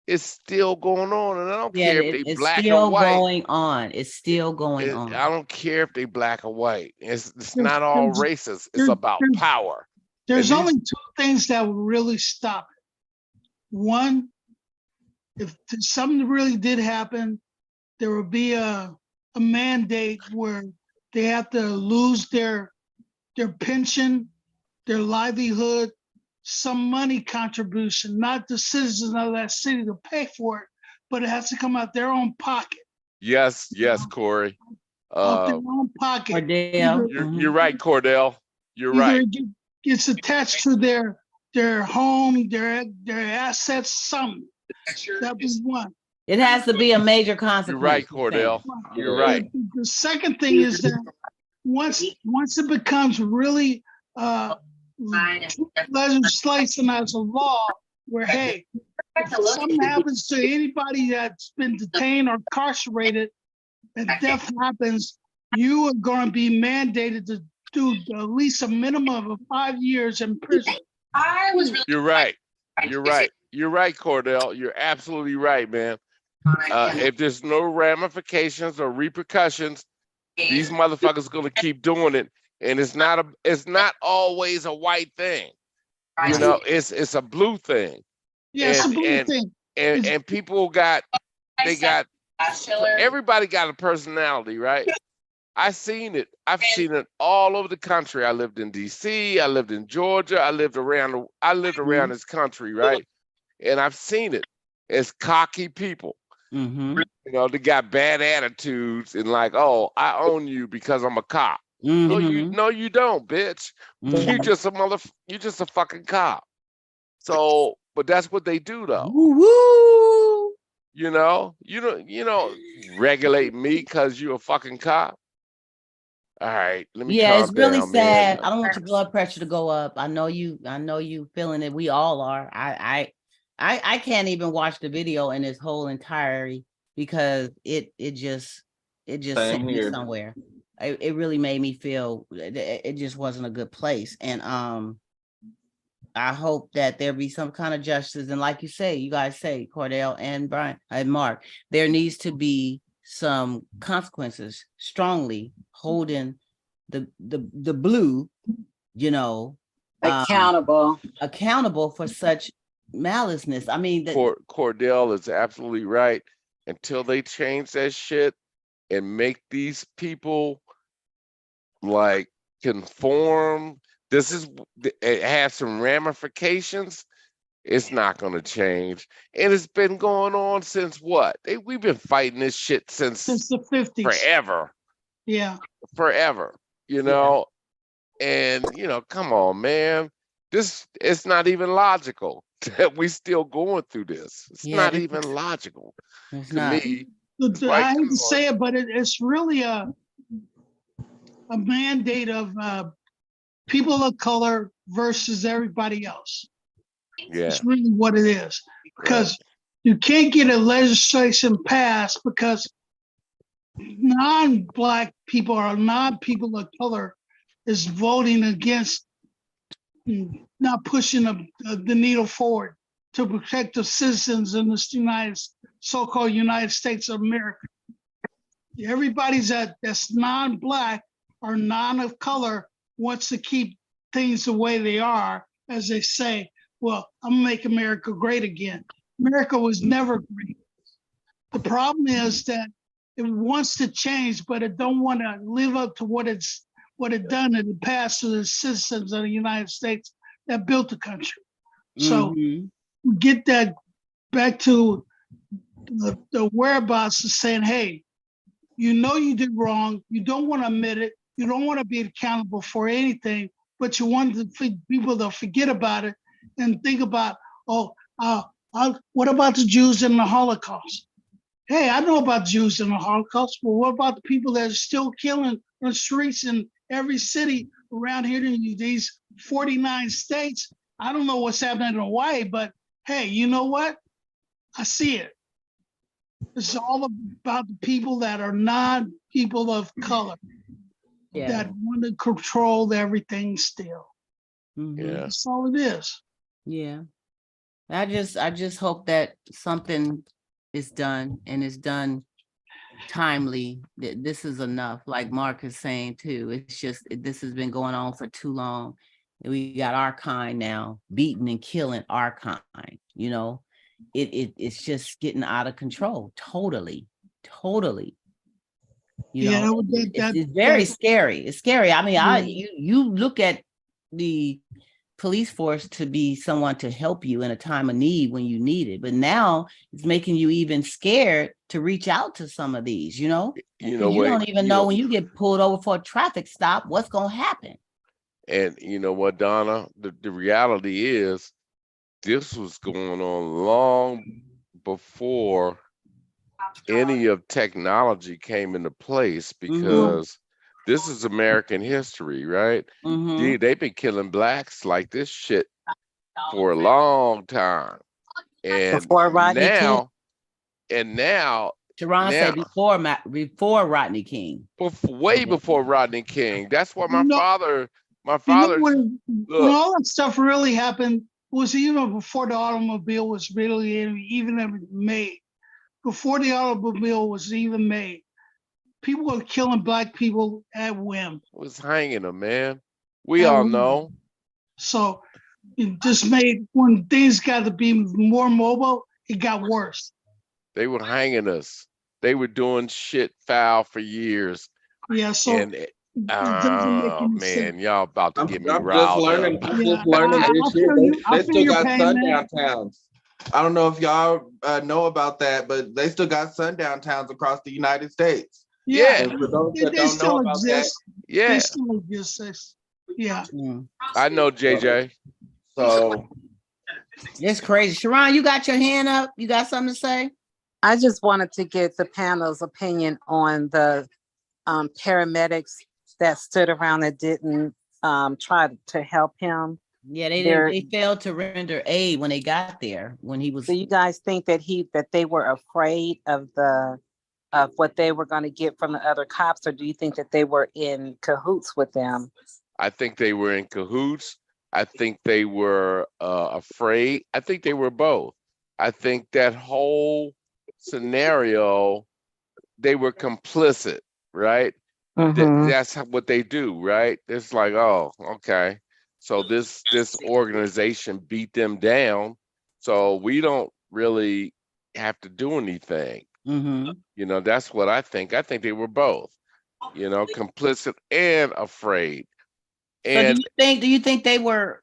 it's still going on, and I don't care if they black or white.
It's still going on.
I don't care if they black or white. It's not all racist. It's about power.
There's only two things that will really stop it. One, if something really did happen, there will be a mandate where they have to lose their pension, their livelihood, some money contribution, not the citizens of that city to pay for it, but it has to come out their own pocket.
Yes, Corey.
Out their own pocket.
You're right, Cordell. You're right.
It's attached to their home, their assets, something. That was one.
It has to be a major consequence.
You're right, Cordell. You're right.
The second thing is that once it becomes really legislation as a law, where hey, if something happens to anybody that's been detained or incarcerated, and death happens, you are going to be mandated to do at least a minimum of 5 years in prison.
You're right. You're right. You're right, Cordell. You're absolutely right, man. If there's no ramifications or repercussions, these motherfuckers gonna keep doing it, and it's not always a white thing. You know, it's a blue thing.
Yeah, it's a blue thing.
And people everybody got a personality, right? I've seen it all over the country. I lived in DC, I lived in Georgia, I lived around this country, right? And I've seen it. It's cocky people. You know, they got bad attitudes and like, oh, I own you because I'm a cop. No, you don't, bitch. You just a fucking cop. So, but that's what they do though.
Woo-woo.
You know, you don't regulate me because you a fucking cop. All right, let me.
Yeah, it's really
down,
sad.
Man.
I don't want your blood pressure to go up. I know you feeling it. We all are. I can't even watch the video in its whole entirety because it just sent me somewhere. It really made me feel it just wasn't a good place. And I hope that there be some kind of justice. And like you guys say, Cordell and Brian and Mark, there needs to be some consequences strongly holding the blue, you know, accountable for such maliceness. I mean,
Cordell is absolutely right. Until they change that shit and make these people like conform, it has some ramifications. It's not going to change. And it's been going on since what? We've been fighting this shit since
the 50s.
Forever.
Yeah.
Forever, you know? And, come on, man. It's not even logical that we still going through this. It's not even logical to me.
I hate to say it, but it's really a mandate of people of color versus everybody else.
Yeah.
It's really what it is. Because you can't get a legislation passed because non-Black people or non-people of color is voting against not pushing the needle forward to protect the citizens in this so-called United States of America. Everybody's that's non-Black or non of color wants to keep things the way they are, as they say, well, I'm gonna make America great again. America was never great. The problem is that it wants to change, but it don't want to live up to what it done in the past to the citizens of the United States that built the country. So we get that back to the whereabouts of saying, hey, you did wrong. You don't want to admit it. You don't want to be accountable for anything, but you want people to forget about it and think about, what about the Jews in the Holocaust? Hey, I know about Jews in the Holocaust, but what about the people that are still killing on the streets in every city around here in these 49 states? I don't know what's happening in Hawaii, but hey, you know what? I see it. It's all about the people that are not people of color that want to control everything still.
Yeah.
That's all it is.
Yeah. I just hope that something is done and is done timely. That this is enough. Like Mark is saying too. It's just this has been going on for too long. We got our kind now beating and killing our kind. It's just getting out of control. Totally. It's very scary. It's scary. I mean, you look at the police force to be someone to help you in a time of need when you need it, but now it's making you even scared to reach out to some of these. You don't even know when you get pulled over for a traffic stop what's gonna happen.
And you know what, Donna? The reality is this was going on long before any of technology came into place, because this is American history, right? They've been killing Blacks like this shit for a long time. And
before Rodney King.
Sharon said before Rodney King.
Way before Rodney King. That's why my father.
When all that stuff really happened was even before the automobile was really even made. Before the automobile was even made, people were killing Black people at whim.
It was hanging them, man. We all know.
So it just made, when things got to be more mobile, it got worse.
They were hanging us. They were doing shit foul for years.
Yeah, so
man, y'all about to get me
I'm
riled
just
up.
learning this shit. They still got sundown towns. I don't know if y'all know about that, but they still got sundown towns across the United States.
Yeah,
and for those that don't know about that,
they still exist. Yeah.
I know, JJ. So
it's crazy. Sharon, you got your hand up? You got something to say?
I just wanted to get the panel's opinion on the paramedics that stood around that didn't try to help him.
Yeah, they failed to render aid when they got there. When he was.
Do you guys think that they were afraid of what they were going to get from the other cops, or do you think that they were in cahoots with them?
I think they were in cahoots. I think they were afraid. I think they were both. I think that whole scenario, they were complicit, right? That's what they do, right? It's like, oh, okay. So this organization beat them down, so we don't really have to do anything. That's what I think. I think they were both, complicit and afraid. And
do you think they were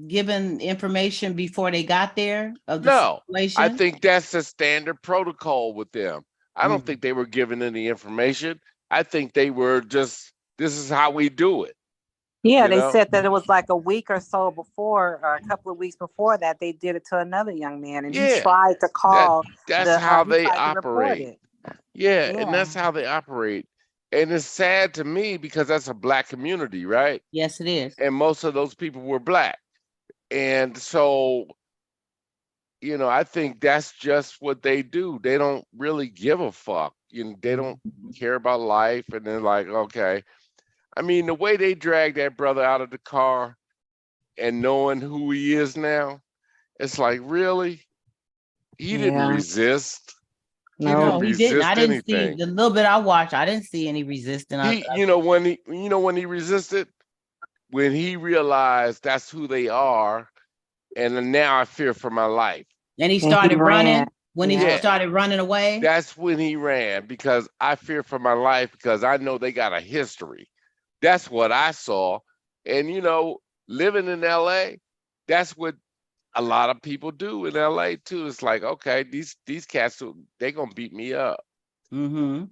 given information before they got there of the
no,
situation?
I think that's the standard protocol with them. I don't think they were given any information. I think they were just, this is how we do it.
Yeah,
you
they
know?
said that it was like a week or so before, or a couple of weeks before that, they did it to another young man, and he tried to call.
That's how
He
they
tried to report
operate.
it.
Yeah, and that's how they operate. And it's sad to me because that's a Black community, right?
Yes, it is.
And most of those people were Black. And so, I think that's just what they do. They don't really give a fuck. They don't care about life. And they're like, okay. I mean, the way they dragged that brother out of the car and knowing who he is now, it's like, really? He didn't resist.
No, he didn't. I didn't
anything.
see the little bit I watched. I didn't see any resistance.
When he resisted, when he realized that's who they are, and now I fear for my life.
And he started running. When he started running away,
that's when he ran, because I fear for my life, because I know they got a history. That's what I saw. And living in LA, that's what a lot of people do in LA too. It's like, okay, these cats, they gonna beat me up. And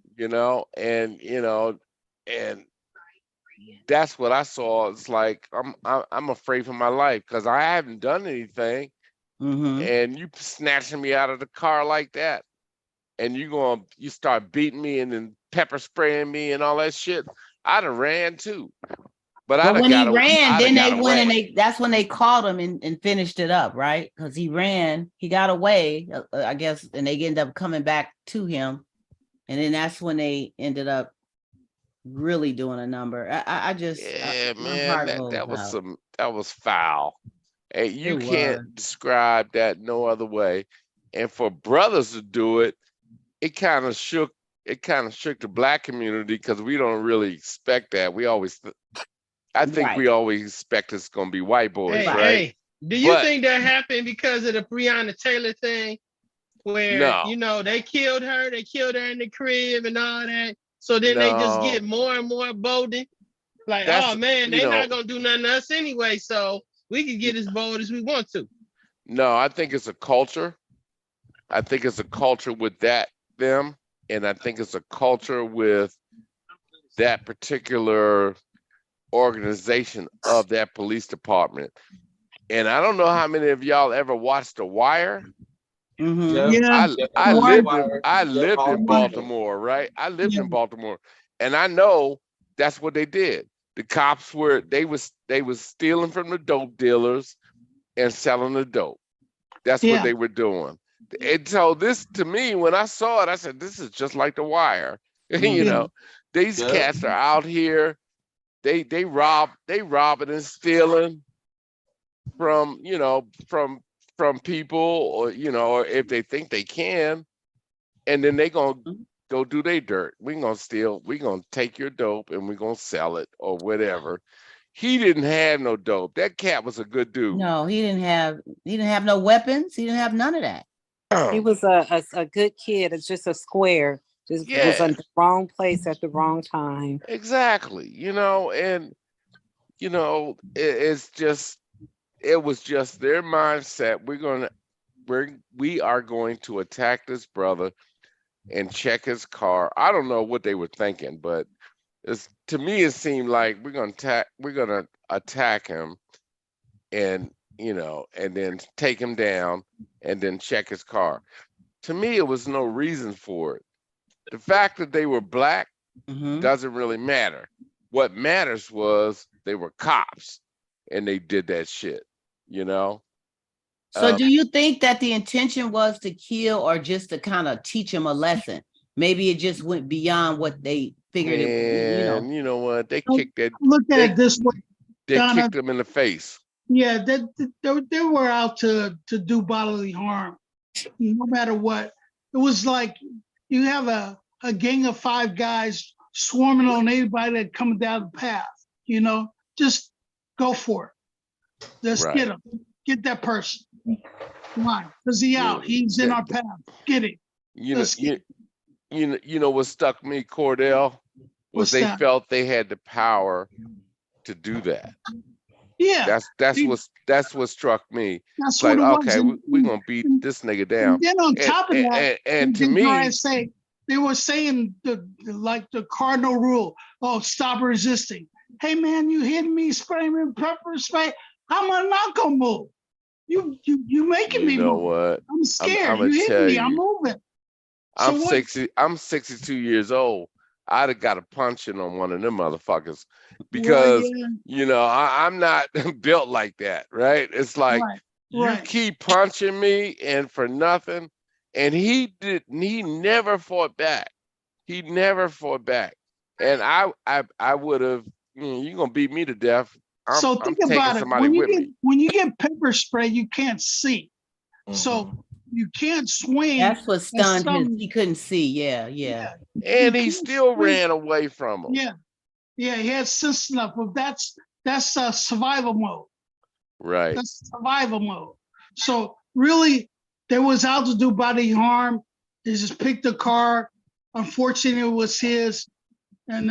that's what I saw. It's like I'm afraid for my life because I haven't done anything. And you snatching me out of the car like that, and you start beating me and then pepper spraying me and all that shit. I'd have ran too. But
when he ran, then they went and that's when they caught him and finished it up, right? Because he ran, he got away, I guess, and they ended up coming back to him. And then that's when they ended up really doing a number.
That was foul. And you can't describe that no other way. And for brothers to do it, it kind of shook the Black community, because we don't really expect that. We always expect it's gonna be white boys, right?
Hey, do you think that happened because of the Breonna Taylor thing, where they killed her in the crib and all that? So then they just get more and more bolden. Like, oh man, they're not gonna do nothing to us anyway, so we can get as bold as we want to.
No, I think it's a culture. I think it's a culture with them, and I think it's a culture with that particular organization of that police department. And I don't know how many of y'all ever watched The Wire. I lived in Baltimore, right? I lived in Baltimore, and I know that's what they did. The cops they was stealing from the dope dealers and selling the dope. That's what they were doing. And so this, to me, when I saw it, I said, this is just like The Wire. These cats are out here. They robbing and stealing from people, or or if they think they can, and then they gonna go do their dirt. We gonna take your dope and we gonna sell it or whatever. He didn't have no dope. That cat was a good dude.
No, he didn't have no weapons. He didn't have none of that.
He was a good kid. It's just a square. Was in the wrong place at the wrong time.
Exactly. And it was just their mindset. We are going to attack this brother and check his car. I don't know what they were thinking, but to me it seemed like we're gonna attack him, and and then take him down and then check his car. To me, it was no reason for it. The fact that they were Black doesn't really matter. What matters was they were cops and they did that shit,
So do you think that the intention was to kill, or just to kind of teach them a lesson? Maybe it just went beyond what they figured it would be,
You know what? They kicked that.
Look at it this way.
They
Donna,
kicked them in the face.
Yeah, they were out to do bodily harm, no matter what. It was like you have a gang of 5 guys swarming on anybody that coming down the path. Just go for it. Just get him. Get that person. Why? Because he's in our path. Get it.
You know what stuck me, Cordell, was they felt they had the power to do that.
Yeah.
That's what struck me.
That's
It's
what
like,
it was.
okay, we're gonna beat this nigga down.
And then on
And
top of that,
and to
they
me,
say they were saying like the cardinal rule. Oh, stop resisting. Hey man, you hitting me, spraying me pepper spray. How am I not gonna move? You making me
you know
move.
what?
I'm scared.
I'm
You
gonna
hitting
tell
me. I'm
you,
moving. So what?
I'm 62 years old. I'd have got a punching on one of them motherfuckers
Well,
because
yeah.
I'm not built like that, right? It's like
Right.
you
Right.
keep punching me and for nothing. And he never fought back. He never fought back. And I would have, you're gonna beat me to death.
So
I'm
think
taking
about it.
somebody with me.
When you get pepper spray, you can't see. So you can't swing.
That's what
at
stunned him.
something.
He couldn't see. Yeah.
And
You
he
can't
still
swing.
ran away from him.
Yeah, he had sense enough. But that's survival mode.
Right.
That's survival mode. So really, they was out to do body harm. They just picked the car. Unfortunately, it was his, and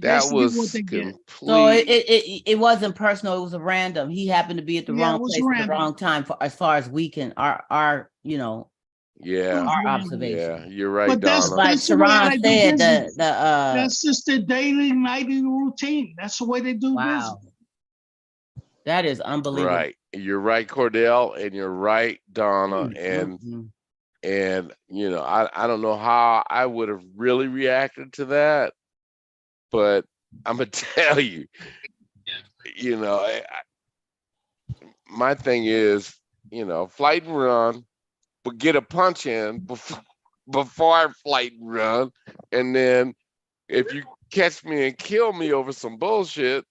That was
what they did.
So
complete.
it wasn't personal. It was a random. He happened to be at the
Yeah,
wrong
it was
place at the
random.
wrong time. As far as we can, our
Yeah.
our
random.
observation.
Yeah, you're right,
But that's
Donna.
Like
the way how
Sharon
they do
said,
business.
the
That's just their daily, nightly routine. That's the way they do business.
wow, that is unbelievable.
Right. You're right, Cordell, and you're right, Donna.
Mhm.
And I don't know how I would have really reacted to that, but I'm gonna tell you, my thing is, flight and run, but get a punch in before I flight and run, and then if you catch me and kill me over some bullshit,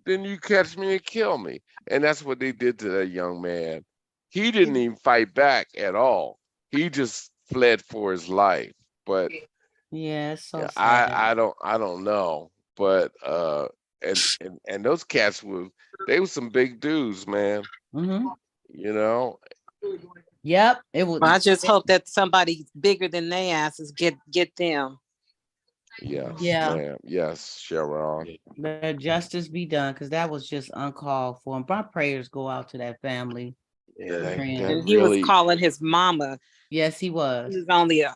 then you catch me and kill me. And that's what they did to that young man. He didn't even fight back at all. He just fled for his life. But
Yeah, it's so sad.
I don't know. But and those cats were some big dudes, man.
Mm-hmm. Yep, it was.
I just hope that somebody bigger than they asses get them.
Yes,
Yeah.
ma'am. Yes, Sharon.
Let justice be done, because that was just uncalled for. My prayers go out to that family.
Yeah,
And he was calling his mama.
Yes, he was.
He was only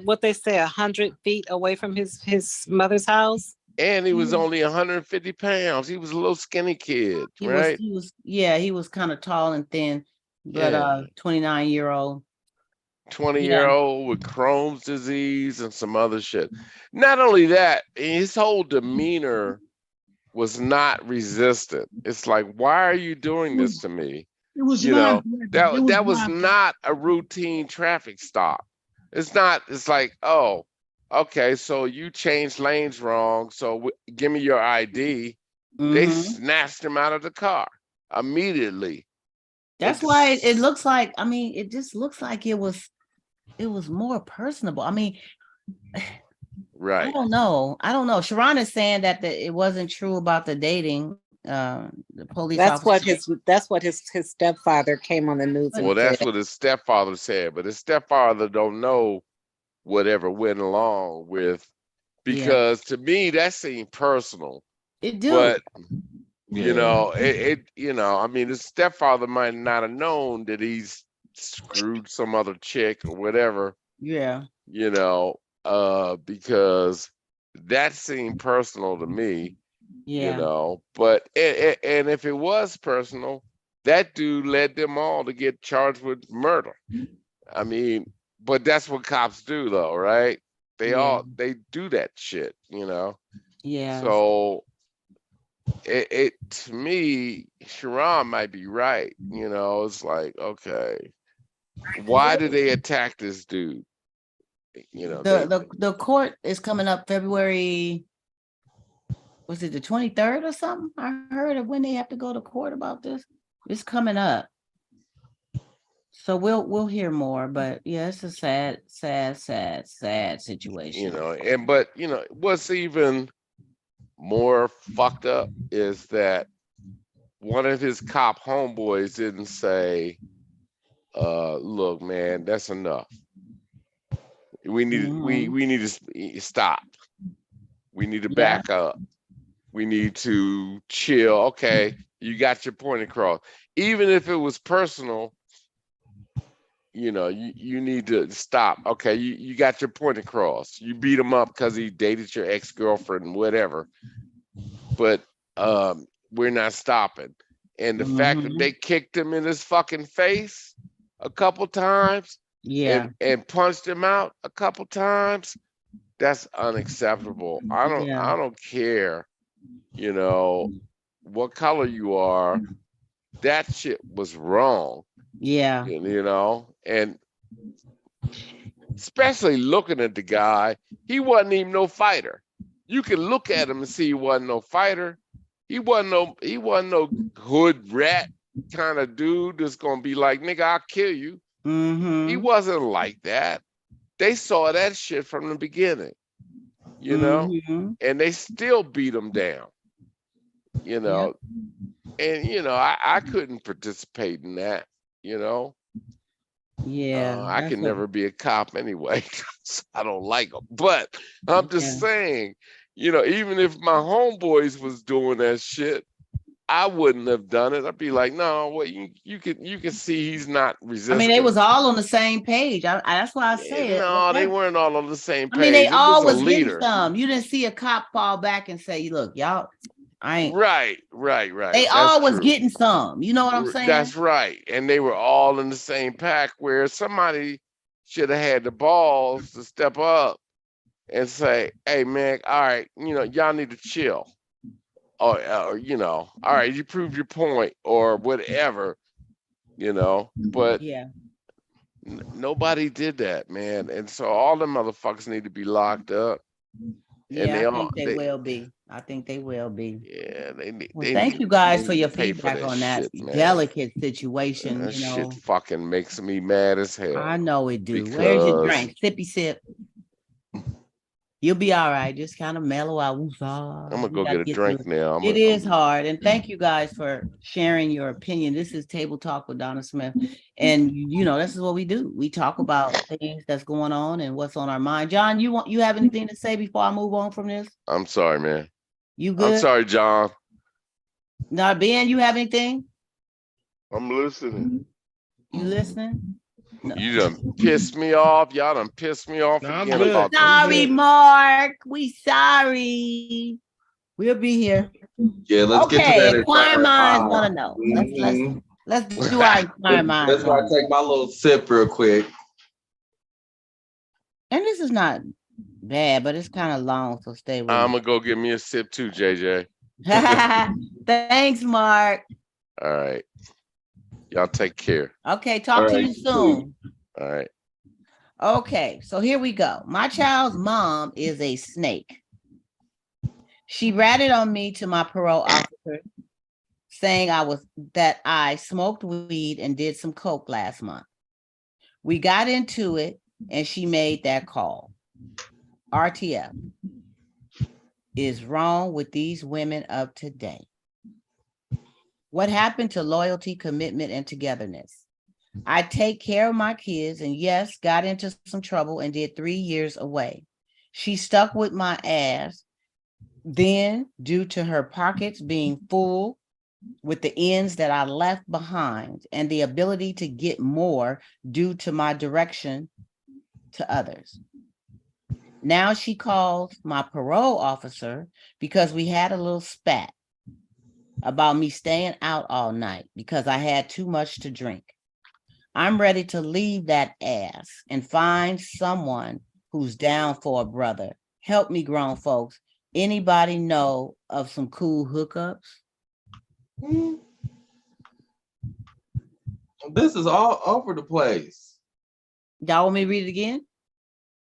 what they say 100 feet away from his mother's house.
And he was only 150 pounds. He was a little skinny kid, right?
He was kind of tall and thin, but 29-year-old.
20-year-old with Crohn's disease and some other shit. Not only that, his whole demeanor was not resistant. It's like, why are you doing this to me?
It was
that was not a routine traffic stop. It's not. It's like, oh, okay, so you changed lanes wrong, so give me your ID. Mm-hmm. They snatched him out of the car immediately.
That's why it looks like, it just looks like it was more personable.
Right.
I don't know. Sharon is saying that it wasn't true about the dating. The police officer.
That's what his stepfather came on the news.
Well, that's what his stepfather said, but his stepfather don't know whatever went along with, because to me that seemed personal.
It do.
But his stepfather might not have known that he's screwed some other chick or whatever.
Yeah.
Because that seemed personal to me.
Yeah.
But and if it was personal, that dude led them all to get charged with murder. But that's what cops do, though, right? They do that shit,
Yeah.
So it to me, Sharon might be right. It's like, okay, why did they attack this dude?
The court is coming up February. Was it the 23rd or something? I heard of when they have to go to court about this. It's coming up. So we'll hear more, but yeah, it's a sad situation.
But what's even more fucked up is that one of his cop homeboys didn't say, look, man, that's enough. We need to stop. We need to back up. We need to chill. Okay, you got your point across. Even if it was personal, you need to stop. Okay, you got your point across. You beat him up because he dated your ex-girlfriend, whatever. But we're not stopping. And the fact that they kicked him in his fucking face a couple times, and punched him out a couple times, that's unacceptable. I don't care, what color you are. That shit was wrong.
Yeah.
And especially looking at the guy, he wasn't even no fighter. You can look at him and see he wasn't no fighter. He wasn't no hood rat kind of dude that's gonna be like, nigga, I'll kill you. He wasn't like that. They saw that shit from the beginning, and they still beat him down, and I couldn't participate in that, I can never be a cop anyway. I don't like them. But I'm just saying, even if my homeboys was doing that shit, I wouldn't have done it. I'd be like, no, well, you can see he's not resisting.
I mean, they was all on the same page. That's why I say it.
No, they weren't all on the same page.
I mean, they all was getting some. You didn't see a cop fall back and say, look, y'all, I ain't.
Right.
They all was getting some. You know what I'm saying?
That's right. And they were all in the same pack, where somebody should have had the balls to step up and say, hey, man, all right, y'all need to chill. Or all right, you proved your point or whatever, but nobody did that, man. And so all the motherfuckers need to be locked up.
Yeah, I think they will be.
Yeah, they need.
Well, thank you guys for your feedback on that delicate situation.
That shit fucking makes me mad as hell.
I know it do. Where's your drink? Sippy sip. You'll be all right. Just kind of mellow out.
I'm gonna go get a drink now.
It is hard. And thank you guys for sharing your opinion. This is Table Talk with Donna Smith. And this is what we do. We talk about things that's going on and what's on our mind. John, you have anything to say before I move on from this?
I'm sorry, man.
You good?
I'm sorry, John.
Now, Ben, you have anything?
I'm listening.
You listening?
No. You done pissed me off. Y'all done pissed me off.
No,
again.
Sorry, Mark. We sorry. We'll be here.
Yeah, let's get to that.
Inquiring minds want to know. Let's do our inquiring minds.
That's why I take my little sip real quick.
And this is not bad, but it's kind of long, so stay with me.
I'm gonna go get me a sip too, JJ.
Thanks, Mark.
All right. Y'all take care.
Okay, talk to you soon.
All right.
Okay, so here we go. My child's mom is a snake. She ratted on me to my parole officer, saying that I smoked weed and did some coke last month. We got into it, and she made that call. RTF is wrong with these women of today. What happened to loyalty, commitment, and togetherness? I take care of my kids and yes, got into some trouble and did 3 years away. She stuck with my ass. Then, due to her pockets being full with the ends that I left behind and the ability to get more due to my direction to others. Now she calls my parole officer because we had a little spat about me staying out all night because I had too much to drink. I'm ready to leave that ass and find someone who's down for a brother. Help me, grown folks. Anybody know of some cool hookups?
This is all over the place.
Y'all want me to read it again?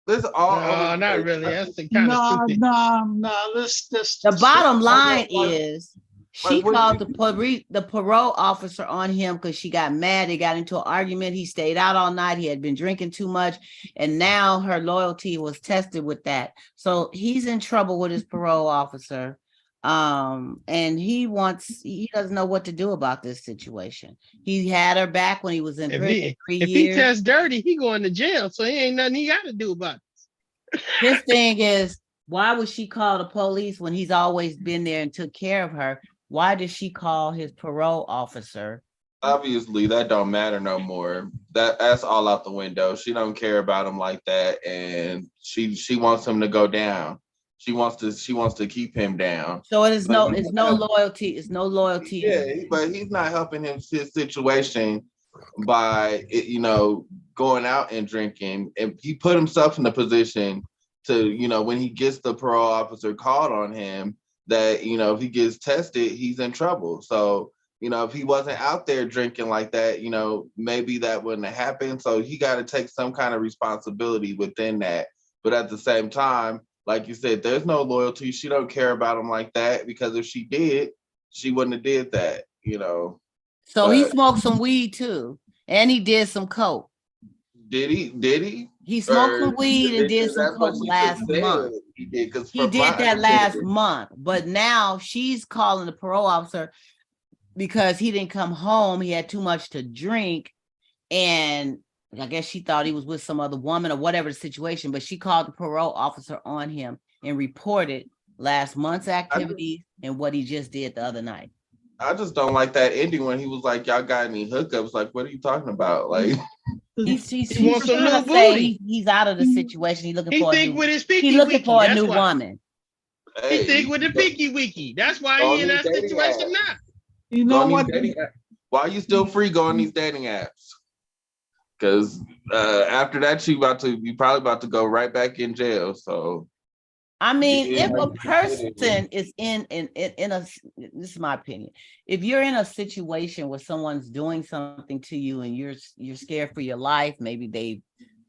This is all
No, not really. That's the kind of stupid.
No.
The bottom line is she called the parole officer on him because she got mad. They got into an argument. He stayed out all night. He had been drinking too much. And now her loyalty was tested with that. So he's in trouble with his parole officer. And he doesn't know what to do about this situation. He had her back when he was in prison 3 years.
If he tests dirty, he going to jail. So he ain't nothing he got to do about it.
His thing is, Why would she call the police when he's always been there and took care of her? Why did she call his parole officer?
Obviously, that don't matter no more. That's all out the window. She don't care about him like that, and she wants him to go down. She wants to keep him down.
So it's no loyalty. It's no loyalty.
Yeah, but he's not helping his situation by going out and drinking. And he put himself in the position to, when he gets the parole officer called on him, that if he gets tested, he's in trouble. So if he wasn't out there drinking like that, maybe that wouldn't have happened. So he got to take some kind of responsibility within that. But at the same time, like you said, there's no loyalty. She don't care about him like that, because if she did, she wouldn't have did that,
So he smoked some weed too, and he did some coke.
Did he?
He smoked some weed and did some coke last month. He did that last month, but now she's calling the parole officer because he didn't come home. He had too much to drink, and I guess she thought he was with some other woman or whatever the situation, but she called the parole officer on him and reported last month's activities and what he just did the other night.
I just don't like that ending when he was like, y'all got any hookups? Like, what are you talking about? Like,
he's trying to say he's out of the situation. He's looking for a new woman.
He think with the pinky wiki. That's why he in that situation now.
You know what?
Why are you still free going these dating apps? Because after that, you probably about to go right back in jail. So,
I mean, if a person is in a, this is my opinion. If you're in a situation where someone's doing something to you and you're scared for your life, maybe they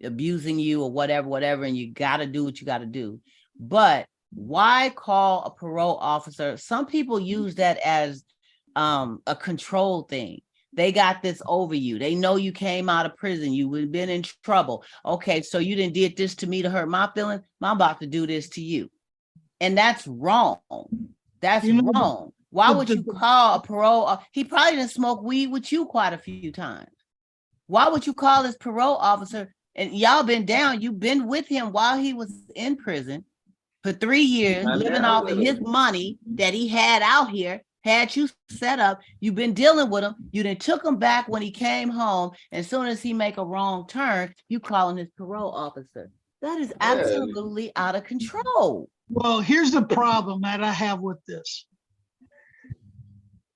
abusing you or whatever, and you got to do what you got to do. But why call a parole officer? Some people use that as a control thing. They got this over you. They know you came out of prison. You would have been in trouble. Okay, so you didn't did this to me to hurt my feelings. I'm about to do this to you. And that's wrong. That's wrong. Why would you call a parole? He probably didn't smoke weed with you quite a few times. Why would you call this parole officer? And y'all been down. You've been with him while he was in prison for 3 years, living off of his money that he had out here. Had you set up, you've been dealing with him, you then took him back when he came home, and as soon as he make a wrong turn, you calling his parole officer. That is absolutely out of control.
Well, here's the problem that I have with this.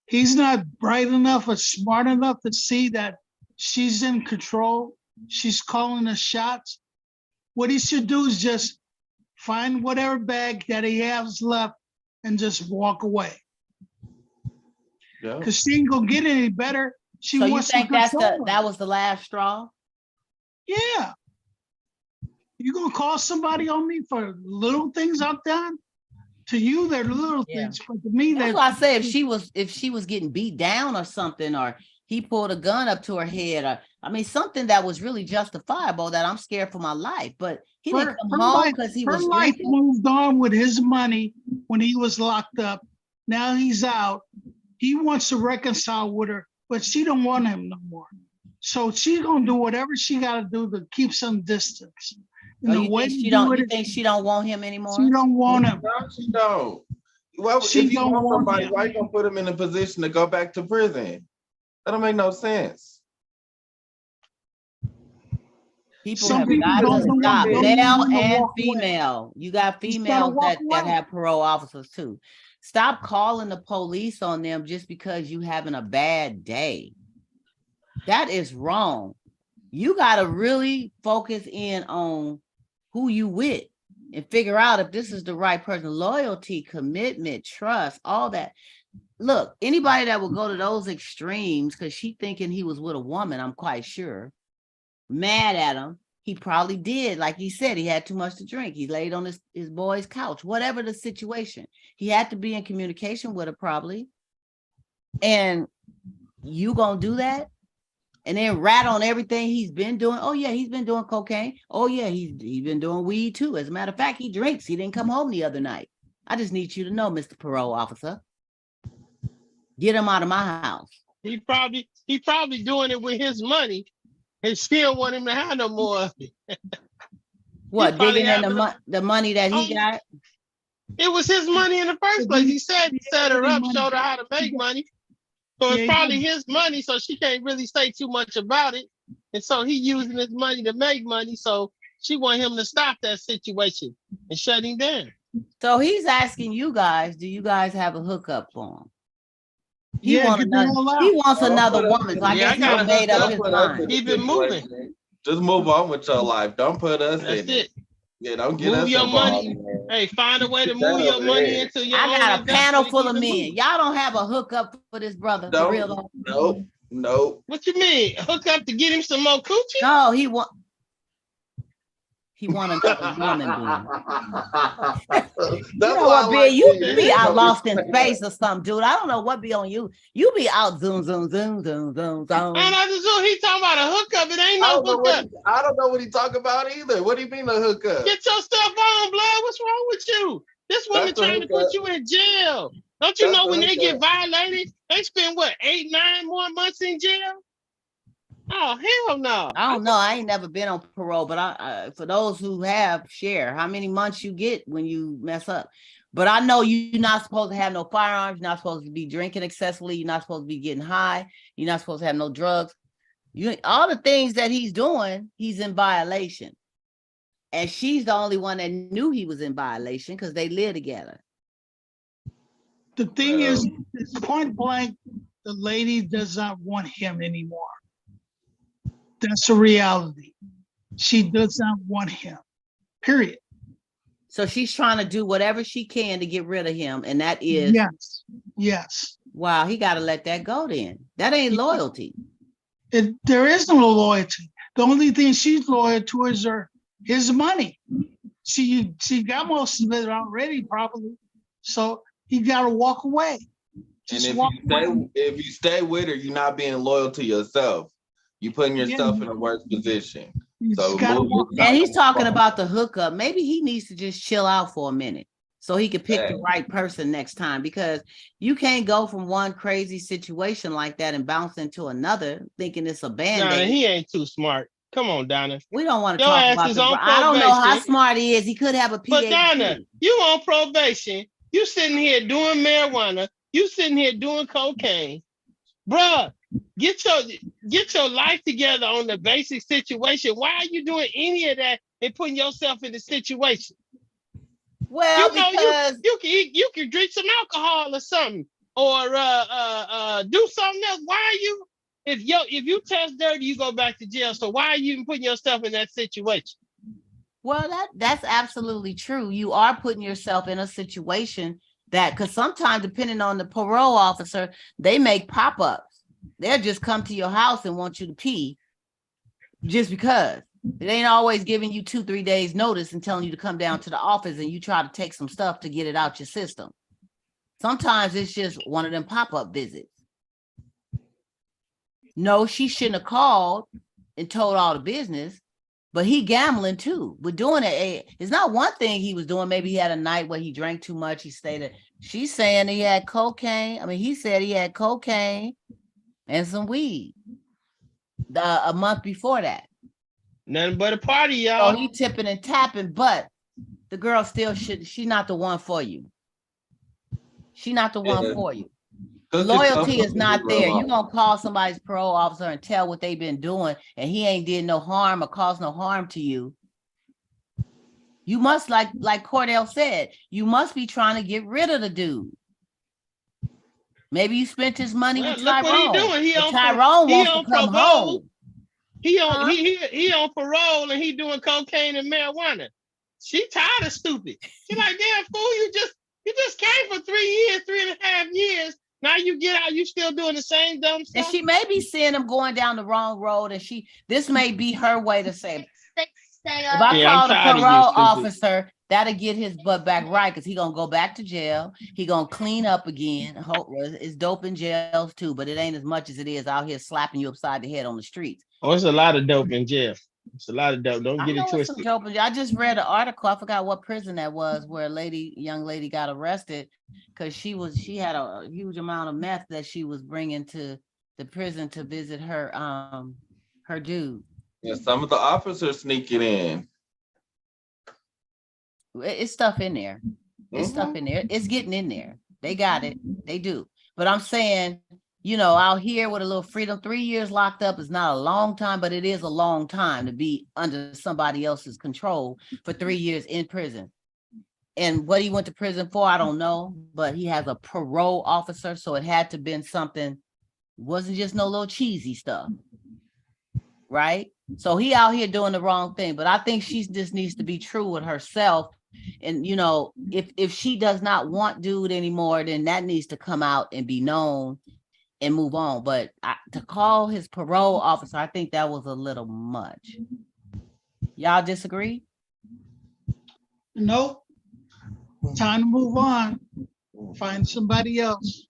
He's not bright enough or smart enough to see that she's in control. She's calling the shots. What he should do is just find whatever bag that he has left and just walk away. Because she ain't gonna get any better.
So you think that was the last straw?
Yeah. You gonna call somebody on me for little things I've done? To you, they're little things, but to me,
that's why I say if she was getting beat down or something, or he pulled a gun up to her head, or I mean something that was really justifiable, that I'm scared for my life. But he didn't come home because he was.
Her life moved on with his money when he was locked up. Now he's out. He wants to reconcile with her, but she don't want him no more. So she's gonna do whatever she gotta do to keep some distance.
You think she don't want him anymore?
She don't want him.
No, she don't. Well, if you want somebody, why you gonna put him in a position to go back to prison? That don't make no sense.
People have got to stop, male and female. You got females that have parole officers too. Stop calling the police on them just because you having a bad day. That is wrong. You got to really focus in on who you with and figure out if this is the right person. Loyalty, commitment, trust, all that. Look, anybody that will go to those extremes because she thinking he was with a woman, I'm quite sure, mad at him. He probably did. Like he said, he had too much to drink. He laid on his boy's couch, whatever the situation. He had to be in communication with her probably. And you gonna do that? And then rat on everything he's been doing. Oh yeah, he's been doing cocaine. Oh yeah, he's been doing weed too. As a matter of fact, he drinks. He didn't come home the other night. I just need you to know, Mr. Parole Officer. Get him out of my house.
He probably doing it with his money. And she don't want him to have no more of it.
What, digging in the money that he got?
It was his money in the first place. He said he set her up, showed her how to make money. So it's probably his money, so she can't really say too much about it. And so he using his money to make money. So she want him to stop that situation and shut him down.
So he's asking you guys, do you guys have a hookup for him? He
Yeah,
wants
get the
another,
hell out.
he wants another woman. So I
Yeah,
guess
I
he
got
done
a
made up
hookup
his
Put us in
mind.
the
Keep it moving.
situation. Just move on with your life. Don't put us
That's
in
it.
it. Yeah, don't get
Move
us
your
involved.
money. Hey, find a way to
Get
move
that
your
over
money
there.
into your
I
own
got a panel
investment and
full
keep
of
it
men.
moving.
Y'all don't have a hookup for this brother, for real though?
Nope.
What you mean? Hook up to get him some more coochie?
No, he want another woman, Ben. You know what, Ben? You be out lost in space or something, dude. I don't know what be on you. You be out zoom, zoom, zoom, zoom, zoom, zoom.
And I just he talking about a hookup. It ain't
I
no
don't know
hookup.
I don't know what he talking about either. What do you mean a hookup?
Get your stuff on, blood. What's wrong with you? This woman
That's the
trying to put
hookup.
you in jail. Don't you
That's
know
the
when they get
hookup.
violated, they spend what, 8, 9 more months in jail? Oh, hell no.
I don't know. I ain't never been on parole, but I for those who have, share how many months you get when you mess up. But I know you're not supposed to have no firearms. You're not supposed to be drinking excessively. You're not supposed to be getting high. You're not supposed to have no drugs. All the things that he's doing, he's in violation. And she's the only one that knew he was in violation because they live together.
The thing is, it's point blank, the lady does not want him anymore. That's the reality. She does not want him, period.
So she's trying to do whatever she can to get rid of him. And that is,
yes.
Wow, he got to let that go then. That ain't loyalty.
There is no loyalty. The only thing she's loyal to is his money. She got most of it already, probably. So he got to walk away.
Just and if you stay with her, you're not being loyal to yourself. You're putting yourself in a worse position. So
and he's talking about the hookup. Maybe he needs to just chill out for a minute so he could pick the right person next time, because you can't go from one crazy situation like that and bounce into another thinking it's a band-aid.
Donna, he ain't too smart. Come on, Donna.
We don't want to talk about
the
I don't know how smart he is. He could have a PhD.
But Donna, you on probation. You sitting here doing marijuana. You sitting here doing cocaine. Bruh, get your life together on the basic situation. Why are you doing any of that and putting yourself in the situation?
Well, because
you can drink some alcohol or something, or do something else. Why are you? If you test dirty, you go back to jail. So why are you even putting yourself in that situation?
Well, that's absolutely true. You are putting yourself in a situation that, because sometimes, depending on the parole officer, they make pop-ups. They'll just come to your house and want you to pee just because. It ain't always giving you 2-3 days notice and telling you to come down to the office and you try to take some stuff to get it out your system. Sometimes it's just one of them pop-up visits. No, she shouldn't have called and told all the business, but he gambling too. But doing it, it's not one thing he was doing. Maybe he had a night where he drank too much. He stayed at, she's saying he had cocaine. I mean, he said he had cocaine and some weed a month before that.
Nothing but a party, y'all.
So he tipping and tapping, but the girl still she's not the one for you. She's not the one for you. Loyalty is not there. You're going to call somebody's parole officer and tell what they've been doing, and he ain't did no harm or caused no harm to you. You must, like Cordell said, you must be trying to get rid of the dude. Maybe you spent his money with Tyrone.
Look what he doing.
Tyrone wants to come home.
He on parole and he doing cocaine and marijuana. She tired of stupid. She like, damn fool, you just came for 3.5 years. Now you get out, you still doing the same dumb stuff.
And she may be seeing him going down the wrong road, and this may be her way to say, if I call the parole officer, that'll get his butt back right, because he gonna go back to jail. He gonna clean up again. It's dope in jails too, but it ain't as much as it is out here slapping you upside the head on the streets.
Oh, it's a lot of dope in jail. It's a lot of dope. Don't get it twisted.
I just read an article. I forgot what prison that was, where a young lady got arrested because she had a huge amount of meth that she was bringing to the prison to visit her dude.
Yeah, some of the officers sneaking in.
It's stuff in there. It's stuff in there. It's getting in there. They got it. They do. But I'm saying, you know, out here with a little freedom, 3 years locked up is not a long time, but it is a long time to be under somebody else's control for 3 years in prison. And what he went to prison for, I don't know, but he has a parole officer, so it had to been something, wasn't just no little cheesy stuff, right? So he out here doing the wrong thing, but I think she just needs to be true with herself. And, you know, if she does not want dude anymore, then that needs to come out and be known and move on. But to call his parole officer, I think that was a little much. Y'all disagree?
Nope. Time to move on. Find somebody else.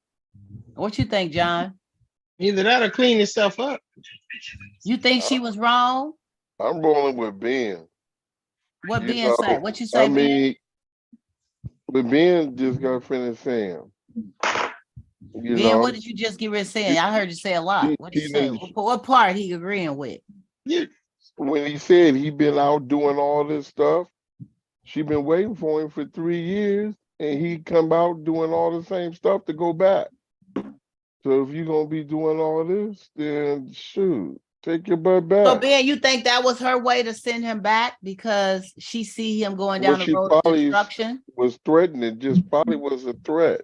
What you think, John?
Either that or clean yourself up.
You think she was wrong?
I'm rolling with Ben.
What
You
Ben
know,
said? What you say,
I mean, but Ben just got finished saying. You
Ben,
know,
what did you just get rid of saying? I heard you say a lot. What did you say? What part he agreeing with?
when he said he been out doing all this stuff, she been waiting for him for 3 years, and he come out doing all the same stuff to go back. So if you're gonna be doing all this, then shoot, take your butt back.
So Ben, you think that was her way to send him back because she see him going down the road of destruction?
Was threatening, just probably was a threat.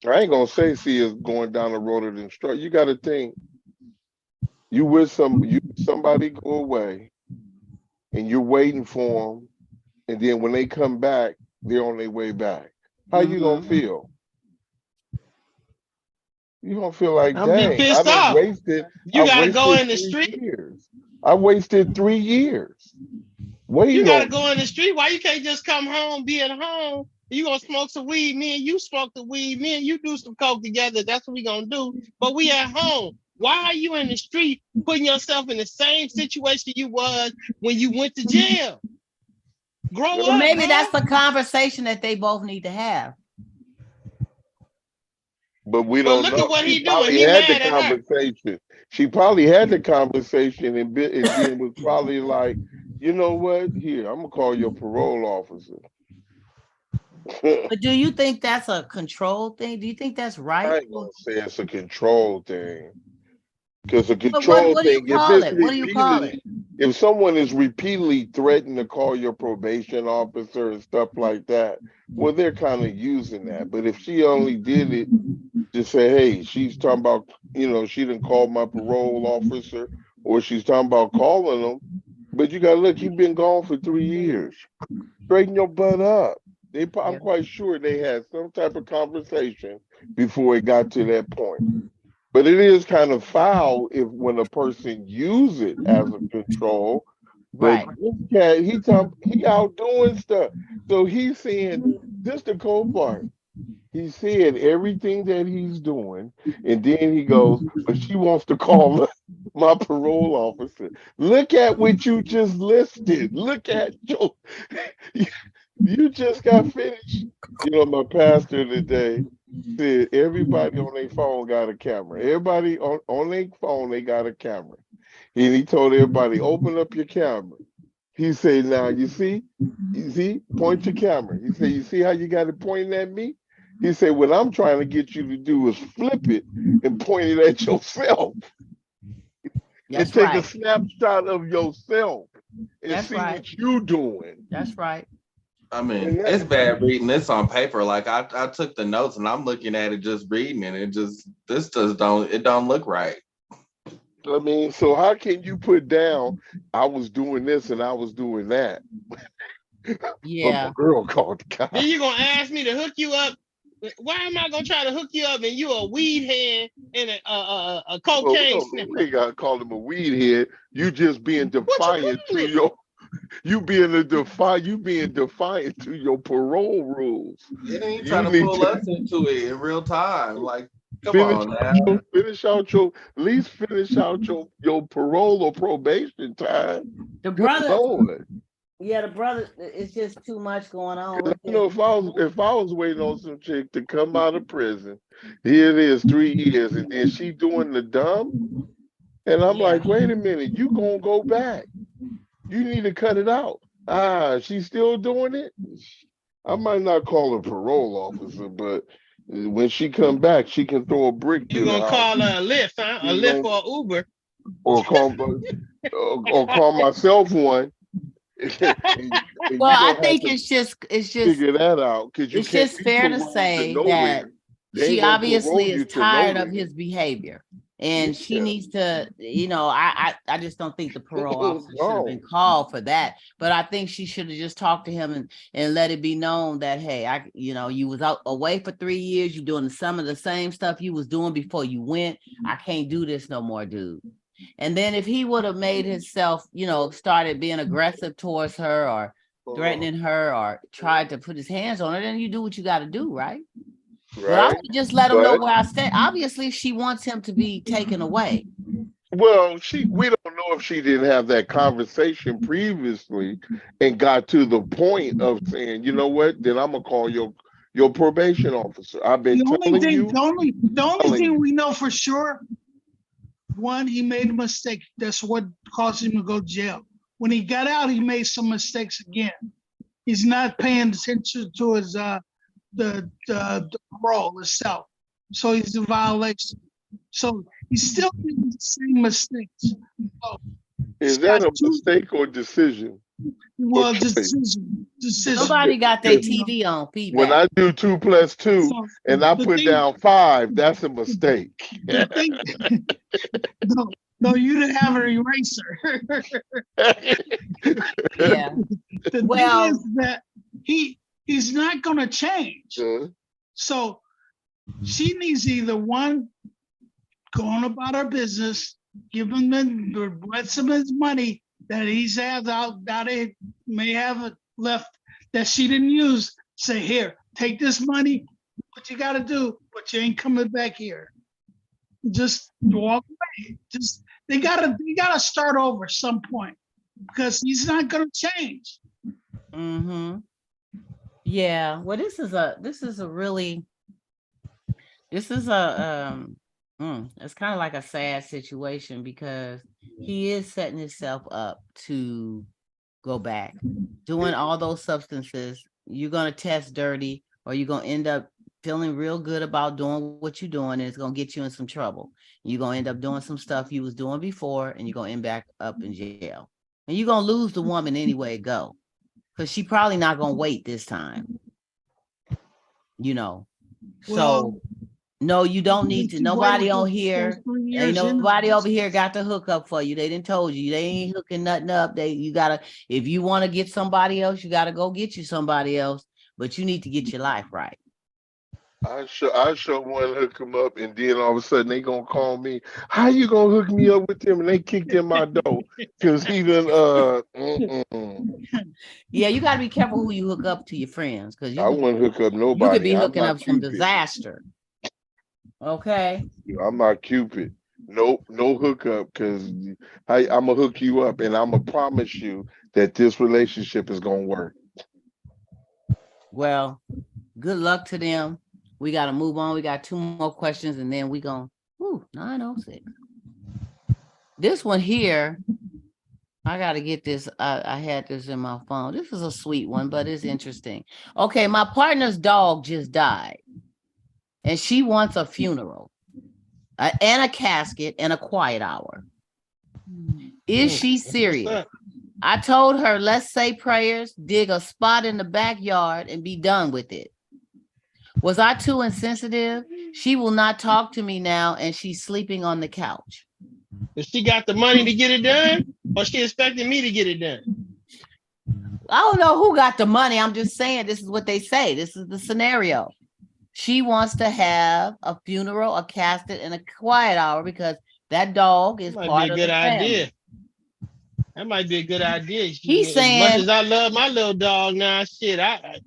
I ain't gonna say she is going down the road of destruction. You got to think, you with somebody go away, and you're waiting for them, and then when they come back, they're on their way back. How you gonna feel? You gonna feel like,
I'll be
dang,
pissed
I
off.
wasted.
You gotta go in the
3
street.
years. I wasted 3 years. Waiting
You gotta
on
go in the street. Why you can't just come home, be at home? You gonna smoke some weed, me and you smoke the weed, me and you do some coke together. That's what we gonna do. But we at home. Why are you in the street putting yourself in the same situation you was when you went to jail? Grow
Well,
up.
maybe
bro.
that's the conversation that they both need to have.
But we
But
don't
look
know.
at what
She
he doing.
probably
He
had the
mad at her.
conversation. She probably had the conversation and then was probably like, you know what? Here, I'm gonna call your parole officer.
But do you think that's a control thing? Do you think that's
I
right?
ain't gonna say it's a control thing. Because a
But
control
what do you
thing, if
call
it's
it? What do you call
repeatedly,
it?
if someone is repeatedly threatened to call your probation officer and stuff like that, well, they're kind of using that. But if she only did it to say, hey, she's talking about, you know, she didn't call my parole officer, or she's talking about calling them. But you gotta look, you've been gone for 3 years. Straighten your butt up. I'm quite sure they had some type of conversation before it got to that point. But it is kind of foul if when a person use it as a control. But
Right.
this cat, he out doing stuff. So he's saying, this the cold part. He said everything that he's doing, and then he goes, but she wants to call my parole officer. Look at what you just listed. Look at your, you just got finished. You know, my pastor today said everybody on their phone got a camera. Everybody on their phone, they got a camera. And he told everybody, open up your camera. He said, now you see, point your camera. He said, you see how you got it pointing at me? He said, what I'm trying to get you to do is flip it and point it at yourself.
That's
and take
right.
a snapshot of yourself and
That's
see
right.
what you doing.
That's right.
I mean, it's bad reading this on paper. Like I took the notes and I'm looking at it, just reading it. This just don't look right.
I mean, so how can you put down, I was doing this and I was doing that?
Yeah.
But my girl called the cops.
Then you gonna ask me to hook you up. Why am I gonna try to hook you up and you a weed head and a cocaine sniffer?
We ain't gotta call him a weed head. You just being defiant to your you being defiant to your parole rules.
It ain't trying to pull us into it in real time. Like, come on now.
At least finish out your parole or probation time.
The
Good
brother,
Lord.
yeah, the brother, it's just too much going on.
You know, if I was waiting on some chick to come out of prison, here it is, 3 years, and then she doing the dumb, and I'm like, wait a minute, you gonna go back? You need to cut it out. She's still doing it? I might not call her parole officer, but when she come back, she can throw a brick
You
to the
gonna
house.
call her a Lyft, huh? A
You
Lyft
know,
or Uber?
or call myself one. And
Well,
you're
I
gonna have
think
to
it's just
figure that out because you
it's
can't
just
be
fair to
paroled to
say that
nowhere. They
she
ain't gonna parole
obviously is
you to
tired of
nowhere.
his behavior. And she
Yeah.
needs to, I just don't think the parole officer should have been
No.
called for that. But I think she should have just talked to him and let it be known that, hey, you was out away for 3 years. You're doing some of the same stuff you was doing before you went. I can't do this no more, dude. And then if he would have made himself, started being aggressive towards her or threatening her or tried to put his hands on her, then you do what you got to do, right? But I
Right.
would just let him know
But
where I stand. Obviously, she wants him to be taken away.
well, we don't know if she didn't have that conversation previously and got to the point of saying, you know what, then I'm gonna call your probation officer. I've been telling you,
the only
telling
thing
you.
we know for sure, one, he made a mistake. That's what caused him to go to jail. When he got out, he made some mistakes again. He's not paying attention to his the parole itself. So he's in violation. So he's still making the same mistakes. So
Is that a mistake or decision?
well,
choice?
decision.
Somebody got their
Because
TV on
when
feedback.
I do 2 + 2
So
and I
the
put
thing-
down 5, that's a mistake.
The thing, no, you didn't have an eraser.
Yeah.
The thing is that he's not going to change. So she needs either one, going about her business, give him the rest of his money that he's has out that he may have left that she didn't use. Say, here, take this money. What you got to do, but you ain't coming back here. Just walk away. Just they gotta start over some point because he's not gonna change.
Mm-hmm. Yeah. Well, this is a it's kind of like a sad situation because he is setting himself up to go back, doing all those substances. You're gonna test dirty, or you're gonna end up feeling real good about doing what you're doing, and it's gonna get you in some trouble. You're gonna end up doing some stuff you was doing before, and you're gonna end back up in jail. And you're gonna lose the woman anyway, go. Because she probably not gonna wait this time. So no, you don't need to. Nobody on here, ain't nobody over here got the hookup for you. They didn't told you. They ain't hooking nothing up. If you want to get somebody else, you gotta go get you somebody else. But you need to get your life right.
I sure want to hook him up, and then all of a sudden they gonna call me. How you gonna hook me up with him? And they kicked in my door because he done.
Yeah, you gotta be careful who you hook up to your friends because
I wouldn't hook up nobody.
You could be
I'm
hooking
not
up some
Cupid.
disaster. Okay.
I'm not Cupid. Nope, no hookup because I'm gonna hook you up, and I'm gonna promise you that this relationship is gonna work.
Well, good luck to them. We got to move on. We got 2 more questions and then we going, 9:06. This one here, I got to get this. I had this in my phone. This is a sweet one, but it's interesting. Okay, my partner's dog just died and she wants a funeral and a casket and a quiet hour. Is she serious? I told her, let's say prayers, dig a spot in the backyard and be done with it. Was I too insensitive? She will not talk to me now and she's sleeping on the couch.
If she got the money to get it done, or she expecting me to get it done?
I don't know who got the money. I'm just saying this is what they say. This is the scenario. She wants to have a funeral, a casket, and a quiet hour because that dog is part of the family.
That might be a good idea.
He's saying,
as much as I love my little dog now, shit, I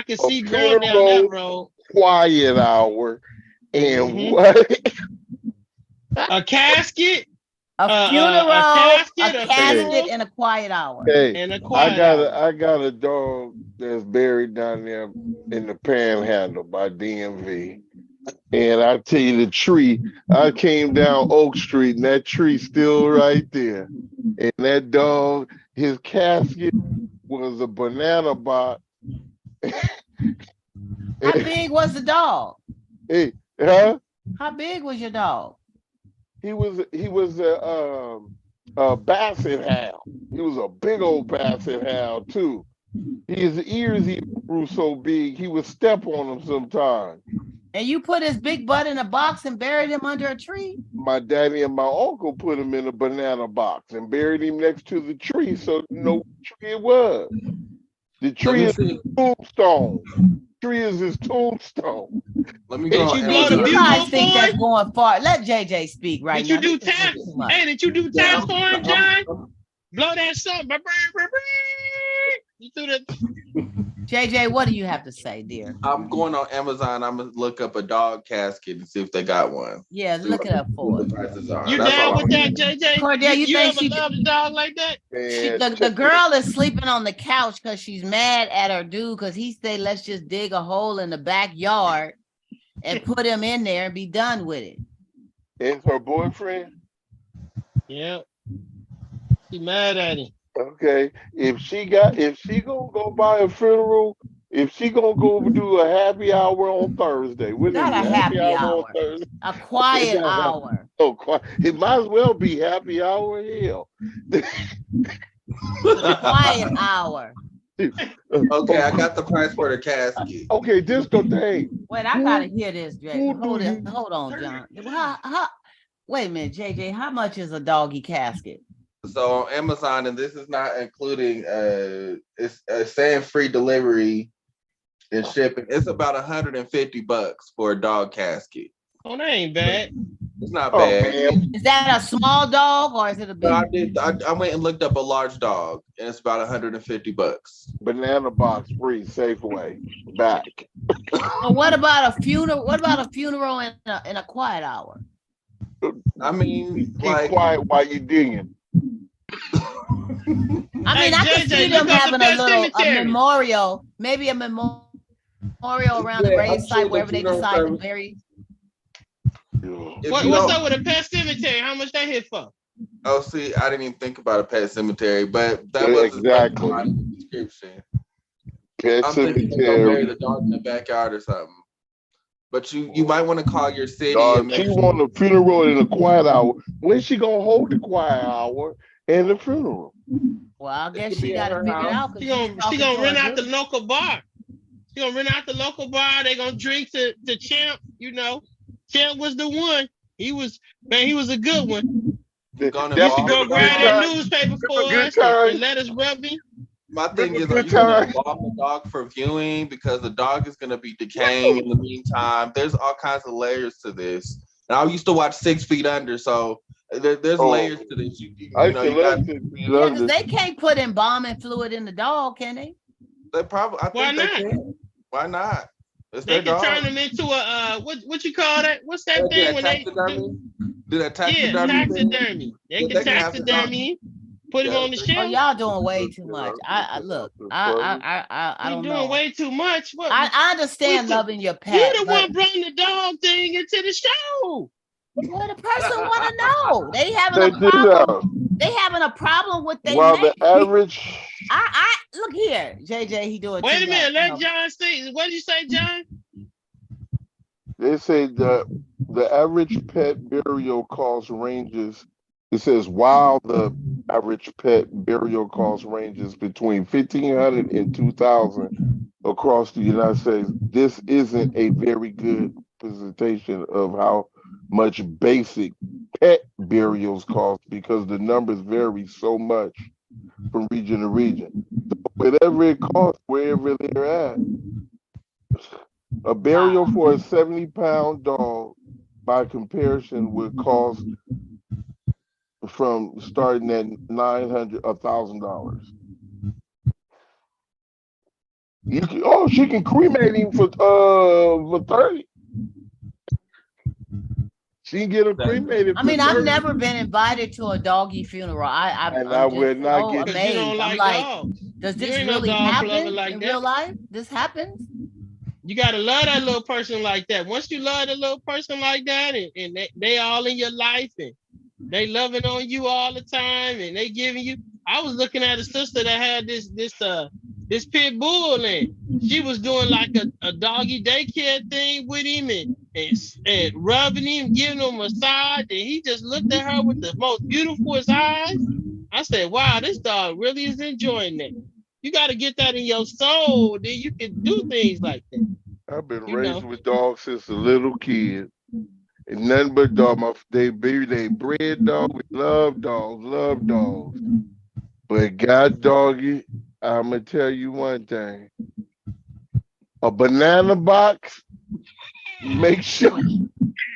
can see going down that road.
Quiet hour and what?
A casket,
a funeral, a casket, and a quiet hour.
Hey,
and a quiet
I got a dog that's buried down there in the Panhandle by DMV. And I tell you, the tree, I came down Oak Street and that tree's still right there. And that dog, his casket was a banana box.
How big was the dog?
Hey, huh?
How big was your dog?
He was a basset hound. He was a big old basset hound too. His ears even grew so big he would step on them sometimes.
And you put his big butt in a box and buried him under a tree?
My daddy and my uncle put him in a banana box and buried him next to the tree so you know what tree it was. The tree is his tombstone. The tree is his tombstone.
Let me go.
Did you
See,
blow the
you
bugle
guys think
for
that's
him?
going far. Let JJ speak right
Did
now.
you do taps? Hey, did you do taps for him, John? Blow that song. You threw the.
JJ, what do you have to say, dear?
I'm going on Amazon. I'm gonna look up a dog casket and see if they got one.
Yeah,
See
look it up for
what
us.
the prices are.
You
That's
down
all
with
I'm
that, JJ?
Cordell, you think
ever
she-
loved a dog like that?
The girl is sleeping on the couch because she's mad at her dude because he said, let's just dig a hole in the backyard and put him in there and be done with it.
Is her boyfriend?
Yeah. She mad at him.
Okay. If she gonna go by a funeral, if she gonna go do a happy hour on Thursday, what is
Not
it?
a happy
on
hour.
Thursday?
A quiet hour.
Oh, it might as well be happy hour. Hell.
A quiet hour.
Okay, I got the price for the casket.
Okay, this the thing.
Wait, I gotta hear this, Jay.
who do
Hold on, John. Wait a minute, JJ. How much is a doggy casket?
So on Amazon, and this is not including it's saying free delivery and shipping. It's about $150 for a dog casket.
Oh, that ain't bad.
It's not
Oh,
bad.
man.
Is that a small dog or is it a big?
I went and looked up a large dog, and it's about $150.
Banana box free, Safeway, back.
So what about a funeral? What about a funeral in a quiet hour?
I mean,
Keep
like,
quiet while you digging.
I mean,
Hey,
I can
JJ,
see
look
them
up
having
the
a
Pet
little
Cemetery.
memorial, maybe a memorial around the
Yeah,
grave
I'm
site,
sure
wherever
the
they
funeral
decide to
service-
bury.
if
What's
you don't-
up with a pet cemetery? How much that hit for?
Oh, see, I didn't even think about a pet cemetery, but that
Yeah,
was
exactly.
the description.
Pet
I'm thinking they're gonna bury
cemetery.
the dog in the backyard or something. But you might want to call your city
Dog,
and make
she
sure.
want a funeral in a quiet hour. When she gonna hold the quiet hour and the funeral?
Well, I guess
could
she
be at
got to
her
figure it
house.
out. 'Cause
She
she's
gonna
talking to
rent
her
out the
dude.
local bar. She gonna rent out the local bar. They gonna drink to Champ. You know, Champ was the one. He was a good one.
Gonna
He used to
involve
go
the
grab
dog.
that newspaper
It's a
for
good
us
time.
and let us rub him.
My thing
It's a
is, are
good
you gonna
time.
involve the dog for viewing? Because the dog is gonna be decaying in the meantime. There's all kinds of layers to this. And I used to watch 6 Feet Under, so there's
Oh,
layers to this.
I
You
used
know,
to
you got
love 6 Feet
Yeah,
Under.
because they can't put embalming fluid in the dog, can they?
they probably. I
Why
think they
not?
can. Why not? It's
They
their
can
dog.
turn them into a what you call that? What's that thing when they
Do that
yeah, taxidermy? They
Yeah,
can
they can have the dog.
taxidermy, put him
Yeah,
on the
they-
Oh,
shelf.
y'all doing way too much. I look. I
You
don't
doing
know.
way too much. What?
I understand
We-
loving your
You
pet,
the
but
one brought the dog thing into the show.
well, the person want to know. They having
They
a
do
problem. They having a problem with they
Well,
name.
the average,
I look here, JJ. He doing
Wait
too
a minute, let
much.
John say. What did you say, John?
they say the average pet burial cost ranges. It says while the average pet burial cost ranges between 1,500 and 2,000 across the United States, this isn't a very good presentation of how much basic pet burials cost because the numbers vary so much from region to region. Whatever it costs, wherever they're at. A burial for a 70-pound dog, by comparison, would cost from starting at $900, $1,000. You can, she can cremate him for 30. She can get him cremated.
I mean,
for
I've
30.
never been invited to a doggy funeral.
And
I'm
I
just
would not
so
get-
Because you
amazed.
don't like
I'm like,
dogs.
does
You
this
ain't no
really
dog
happen
lover like
in
that.
real life? This happens?
You gotta love that little person like that. Once you love a little person like that, and they all in your life, and they loving on you all the time, and they giving you. I was looking at a sister that had this pit bull, and she was doing like a doggy daycare thing with him, and rubbing him, giving him a massage, and he just looked at her with the most beautiful eyes. I said, wow, this dog really is enjoying that. You got to get that in your soul, then you can do things like that.
I've been raised with dogs since a little kid. And nothing but dog. They bred dog. We love dogs. But God doggy, I'm gonna tell you one thing. A banana box, make sure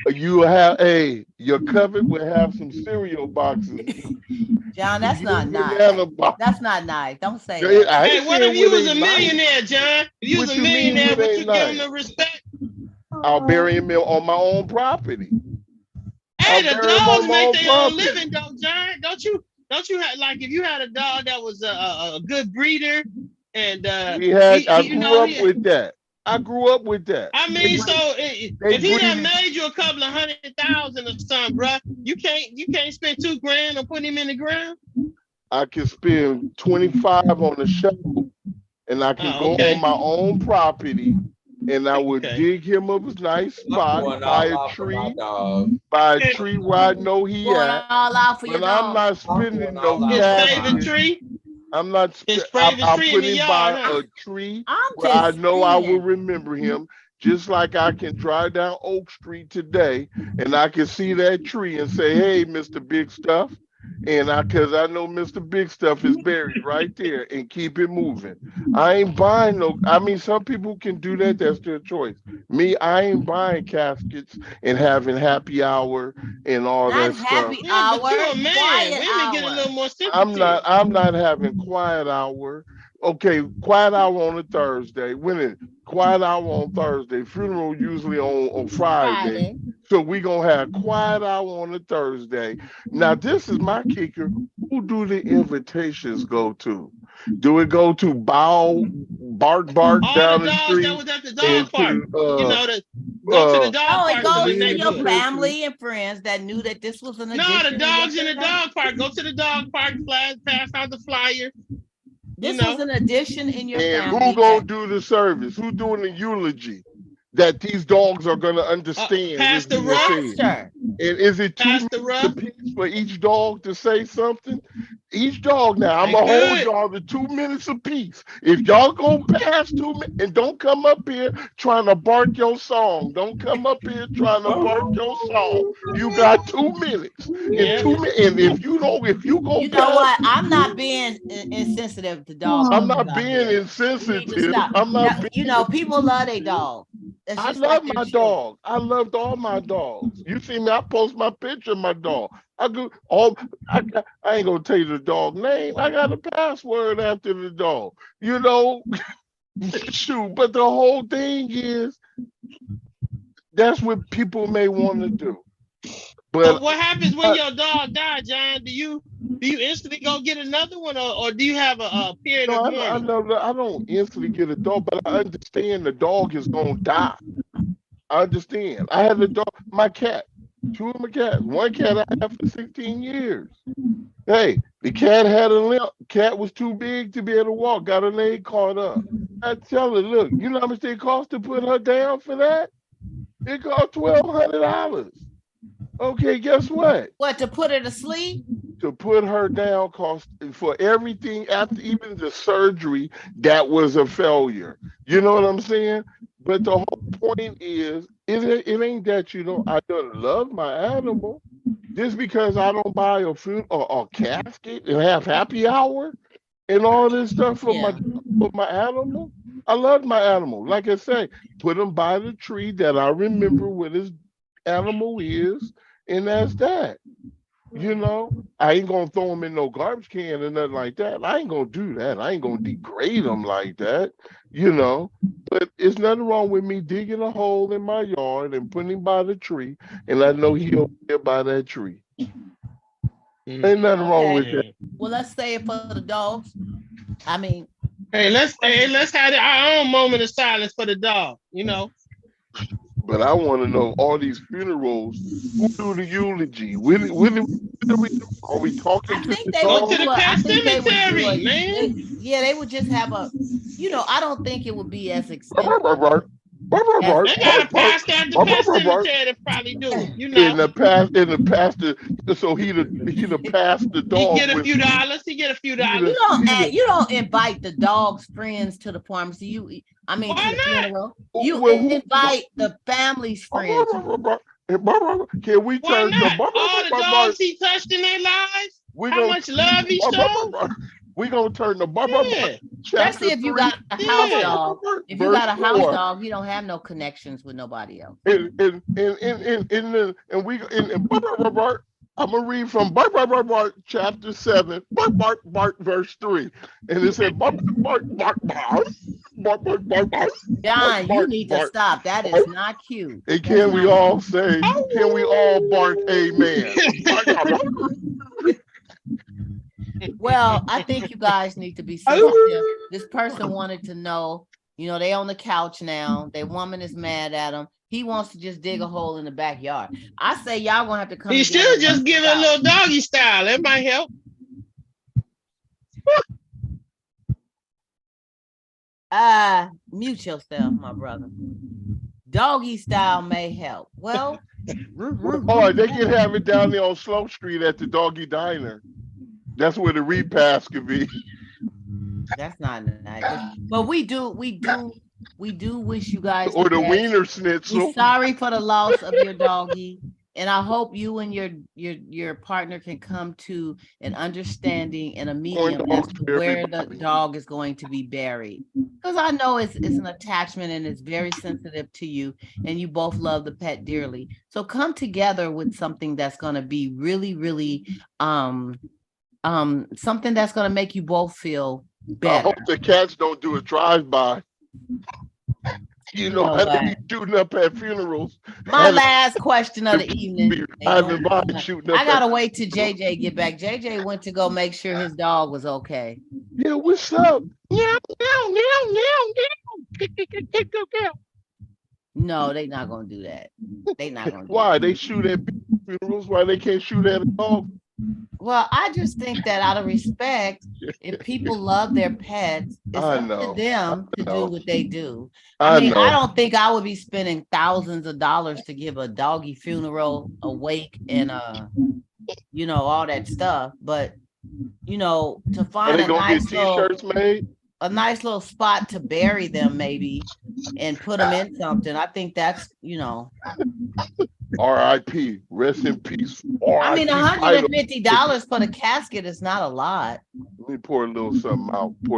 you have your cupboard will have some cereal boxes.
John, that's not nice. That's not nice. Don't say that.
Hey, what if you was a millionaire, John? If you was a millionaire, would you give him the respect?
I'll bury him on my own property.
Hey, the dogs make their own living, though, John. Don't you have, like, if you had a dog that was a good breeder, and I grew up with that.
I grew up with that.
I mean, if he done made you a couple of $100,000 or something, bro, you can't spend $2,000 on putting him in the ground.
I can spend 25 on the show, and I can go on my own property, and I would dig him up a nice spot, buy a tree where I know he at. But I'm not spending no cash.
His favorite tree.
I'm not. I'll put him by a tree where I know I will remember him. Just like I can drive down Oak Street today, and I can see that tree and say, "Hey, Mr. Big Stuff," and because I know Mr. Big Stuff is buried right there, and keep it moving. I ain't buying no. I mean, some people can do that. That's their choice. Me, I ain't buying caskets and having happy hour and all that stuff.
Happy hour.
But you're a man. Women get a little more sympathy.
I'm not having quiet hour. Okay, quiet hour on a Thursday. Quiet hour on Thursday. Funeral usually on Friday. So we gonna have quiet hour on a Thursday. Now this is my kicker. Who do the invitations go to? Do it go to Bark
all
down the street?
That was at the dog park. Go to the dog park.
It goes to your family and friends that knew that this was an addition.
No, the dogs in the dog park. Go to the dog park, pass out the flyer.
This was an addition in your family.
And who gonna do the service? Who doing the eulogy that these dogs are gonna understand?
Pastor Russ.
And is it 2 minutes apiece for each dog to say something? Each dog now, I'm gonna hold y'all to 2 minutes apiece. If y'all gonna pass 2 minutes, and don't come up here trying to bark your song. Don't come up here trying to bark your song. You got 2 minutes. And 2 minutes. And if you go,
you know what? I'm not being insensitive to dogs.
I'm not being insensitive. I'm not.
You know, people love their dog.
I love my dog. I loved all my dogs. You see me? I post my picture of my dog. I ain't gonna tell you the dog name. I got a password after the dog. You know, shoot. But the whole thing is, that's what people may want to do. But
what happens when your dog dies, John? Do you instantly go get another one, or do you have a period of mourning?
I don't instantly get a dog, but I understand the dog is gonna die. I understand. I had a dog, my cat, 2 of my cats. One cat I had for 16 years. Hey, the cat had a limp. Cat was too big to be able to walk. Got her leg caught up. I tell her, look, you know how much it cost to put her down for that? It cost $1,200. Okay, guess what?
What, to put her to sleep?
To put her down cost for everything after even the surgery that was a failure. You know what I'm saying? But the whole point is, it ain't that I don't love my animal. Just because I don't buy a casket and have happy hour and all this stuff for my animal. I love my animal. Like I say, put him by the tree that I remember what his animal is, and that's that. You know, I ain't gonna throw them in no garbage can or nothing like that. I ain't gonna do that. I ain't gonna degrade them like that, you know. But it's nothing wrong with me digging a hole in my yard and putting him by the tree, and I know he'll be by that tree. Ain't nothing wrong with that.
Well, let's say it for the dogs. I mean,
let's have our own moment of silence for the dog, you know.
But I want to know all these funerals. Who do the eulogy? When are we talking
I
to
think
the
they
Go
would
to
dog?
the
do a. I
pet
think they would do
cemetery,
a.
man.
They would just have a. I don't think it would be as
Right,
expensive
right, right.
as.
They got a pastor at the pet cemetery that probably do it,
In the pastor, so he'd have passed the
He
dog
get a
with
few dollars. He get a few
he'd
dollars.
have-
You don't invite the dog's friends to the pharmacy. To
Why
the
not?
funeral. You
Well, who-
invite the family's friends.
Can we
Why
turn
not? All the dogs
the
he touched in their lives.
we
How
gonna
much love he showed.
we gonna turn the
Yeah.
Especially if you got a house
Yeah.
dog. If you got a house dog, you don't have no connections with nobody else.
and I'm gonna read from chapter 7, verse 3, and it said
John, you need to stop. That is not cute.
And can we all say? Can we all bark amen?
Well, I think you guys need to be sensitive. This person wanted to know, they on the couch now. Their woman is mad at him. He wants to just dig a hole in the backyard. I say y'all gonna have to come.
He
together
should
and
just
work
give
this
it a
out.
little doggy style. That might help.
Mute yourself, my brother. Doggy style may help. Well,
Or they can have it down there on Slow Street at the Doggy Diner. That's where the repast could be.
that's not nice. But we do wish you guys
Or the
best.
Wiener Schnitzel.
We're sorry for the loss of your doggy, and I hope you and your partner can come to an understanding and a medium as to where the dog is going to be buried. Because I know it's an attachment and it's very sensitive to you, and you both love the pet dearly. So come together with something that's going to be really, really something that's going to make you both feel better.
I hope the cats don't do a drive-by. How they be shooting up at funerals.
My last question of the evening. I gotta
at
wait till JJ get back. JJ went to go make sure his dog was okay.
Yeah, what's up?
No, they not gonna do that. They not gonna do
Why?
that.
They shoot at funerals? Why they can't shoot at a dog?
Well, I just think that out of respect, if people love their pets, it's up to them to do what they do. I mean, I don't think I would be spending thousands of dollars to give a doggy funeral, a wake, and all that stuff. But to find a nice little spot to bury them, maybe, and put them in something. I think that's
R.I.P. Rest in peace.
I mean, $150 for the casket is not a lot.
Let me pour a little something out.
She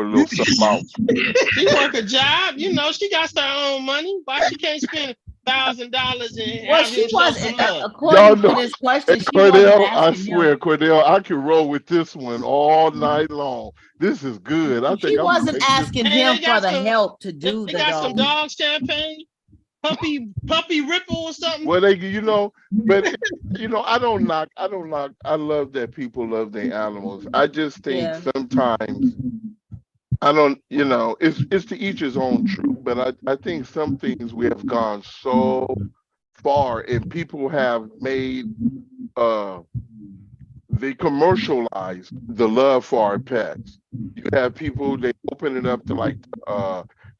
work a job, she got her own money. Why she can't spend $1,000
Well, she wasn't. According to this question,
Cordell, I swear, Cordell, I can roll with this one all night long. This is good. I think
she wasn't asking him for the help to do the dog.
They got some dog champagne. Puppy ripple or something.
Well, but I don't knock. I love that people love their animals. I just think sometimes it's to each his own truth. But I think some things we have gone so far, and people have made they commercialize the love for our pets. You have people, they open it up to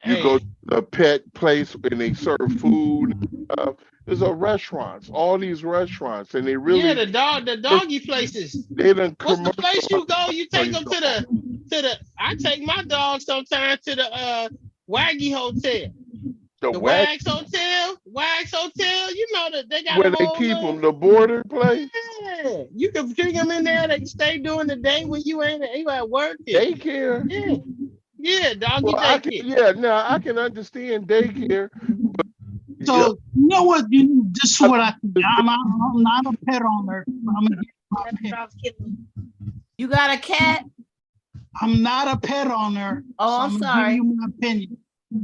you go to the pet place and they serve food. There's restaurants, all these restaurants, and they really
the doggy places.
They done.
What's the place you go? You take them to the. I take my dog sometimes to the Waggy Hotel. The Wags Hotel. That they got
where they keep them, the border place.
Yeah, you can bring them in there. They can stay during the day when you ain't at work.
Daycare.
Yeah, doggy daycare.
I can understand daycare. But,
so you know what? This is what I'm not a pet owner. I'm gonna get my pet.
You got a cat?
I'm not a pet owner.
Oh, I'm sorry.
Give you my opinion.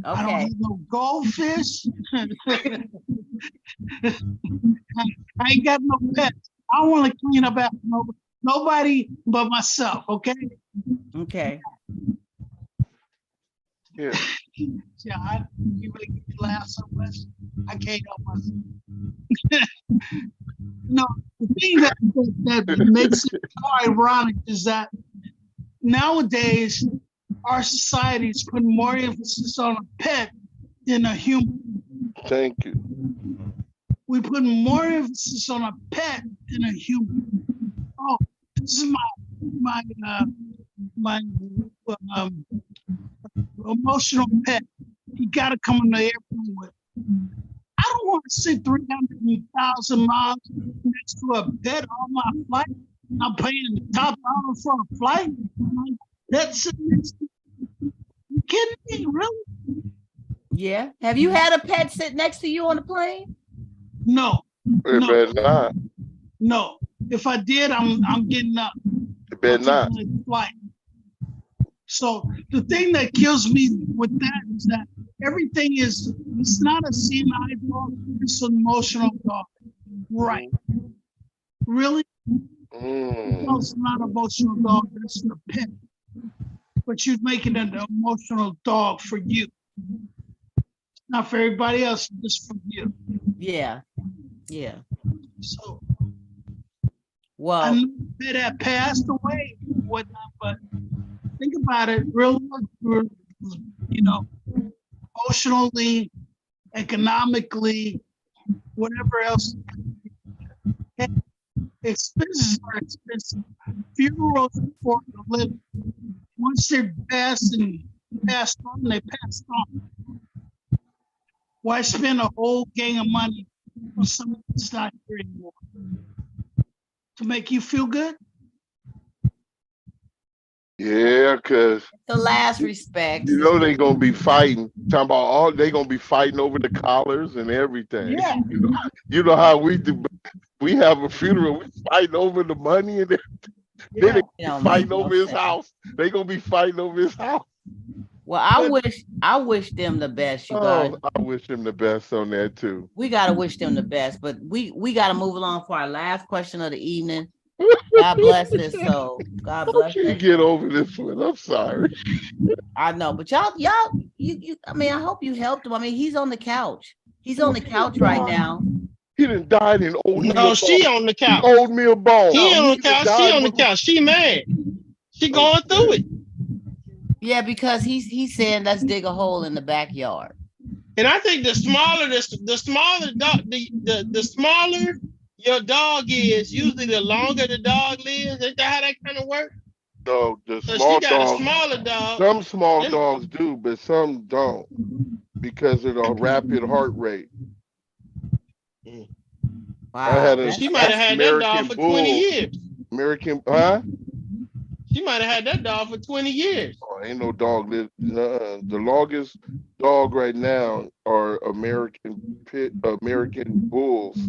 Okay.
I don't have no goldfish. I ain't got no pets. I want to clean up after nobody but myself. Okay.
Okay.
Yeah.
Yeah, you make me laugh so much. I can't help myself. No, the thing that makes it so ironic is that nowadays our society is putting more emphasis on a pet than a human.
Thank you.
We put more emphasis on a pet than a human. Oh, this is my emotional pet. You got to come on the airplane with. I don't want to sit 300,000 miles next to a pet on my flight. I'm paying the top dollar for a flight. That's you kidding me, really?
Yeah. Have you had a pet sit next to you on the plane?
No.
It better not.
No. If I did, I'm getting up.
It better not.
Flight. So the thing that kills me with that is that everything it's not a CNI dog, it's an emotional dog. Right. Really? No, it's not an emotional dog, it's a pet. But you're making it an emotional dog for you. Not for everybody else, just for you.
Yeah. Yeah.
So
well,
I know that had passed away and whatnot, but think about it, real, you know, emotionally, economically, whatever else. Expenses are expensive. Funerals are for the living. Once they're passed on, they passed on. Why spend a whole gang of money on something that's not here anymore? To make you feel good?
Yeah, because
the last respect.
you know they gonna be fighting. Talking about they gonna be fighting over the collars and everything.
Yeah.
You know how we do. We have a funeral. We fighting over the money and then they be fighting over his house. They gonna be fighting over his house.
Well, I wish them the best, you guys.
I wish them the best on that too.
We gotta wish them the best, but we gotta move along for our last question of the evening. God bless his soul. God bless
you get over this one. I'm sorry.
I know, but y'all, you. I mean, I hope you helped him. I mean, he's on the couch. He's on the couch right now.
He done died in old.
No, she on the couch.
Old meal bone.
He on the couch. She on the couch. She mad. She going through it.
Yeah, because he's saying let's dig a hole in the backyard.
And I think the smaller the smaller your dog is, usually the longer the dog lives. Ain't that how that kind of works?
No, the
So
small
she got
dogs.
a smaller dog.
Some small dogs do, but some don't because of the rapid heart rate.
Wow.
She might have had that dog for 20 years. She might have had that dog for 20 years.
Oh, ain't no dog. The longest dog right now are American bulls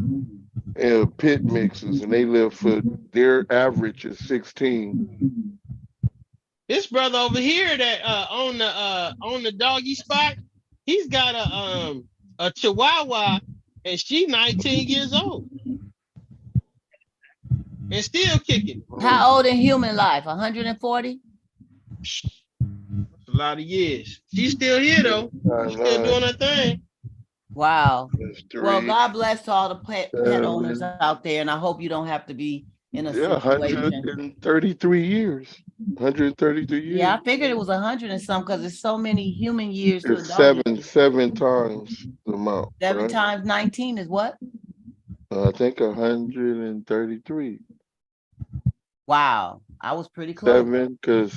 and pit mixes, and they live for their average is 16.
This brother over here that on the doggy spot, he's got a Chihuahua, and she 19 years old. And still kicking.
How old in human life? 140?
That's a lot of years. She's still here though. She's still doing her thing.
Wow. Well, God bless to all the pet owners out there, and I hope you don't have to be in a situation.
133 years. 133 years.
Yeah, I figured it was 100 and some because there's so many human years.
It's seven times the amount.
7 times 19 is what?
I think 133.
Wow, I was pretty close.
7, because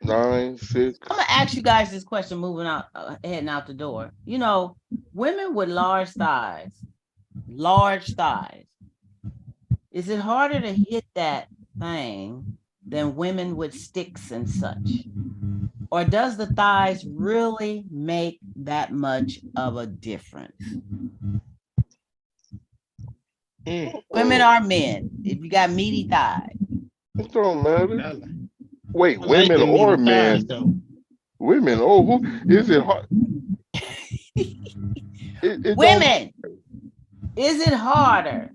9, 6.
I'm gonna ask you guys this question moving out, heading out the door. You know, women with large thighs, is it harder to hit that thing than women with sticks and such? Or does the thighs really make that much of a difference? Women are men. If you got meaty thighs,
it don't matter. Wait, women or men? Women. Oh, who is it hard?
Women. Is it harder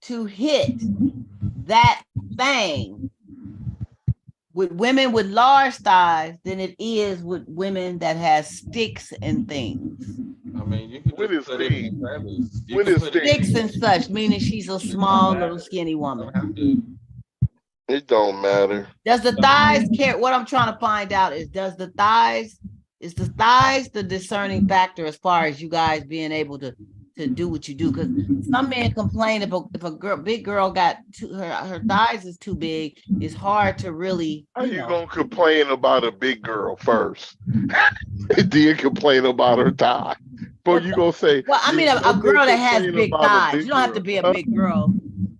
to hit that thing with women with large thighs than it is with women that has sticks and things.
I mean, you can
With
just
his
put it
feet.
in crevice. You
With
can
his
put it
Sticks
in-
and such, meaning she's a small little skinny
You
woman.
don't have to.
It don't matter.
Does the thighs care? What I'm trying to find out is the thighs the discerning factor as far as you guys being able to do what you do? Because some men complain if a big girl got her thighs is too big, it's hard to really.
How you gonna complain about a big girl first, and then complain about her thigh? But you gonna say,
Well, I mean, a
some
girl
men
that has
complain
big
about a
thighs.
big
You don't have to be a
girl.
big girl.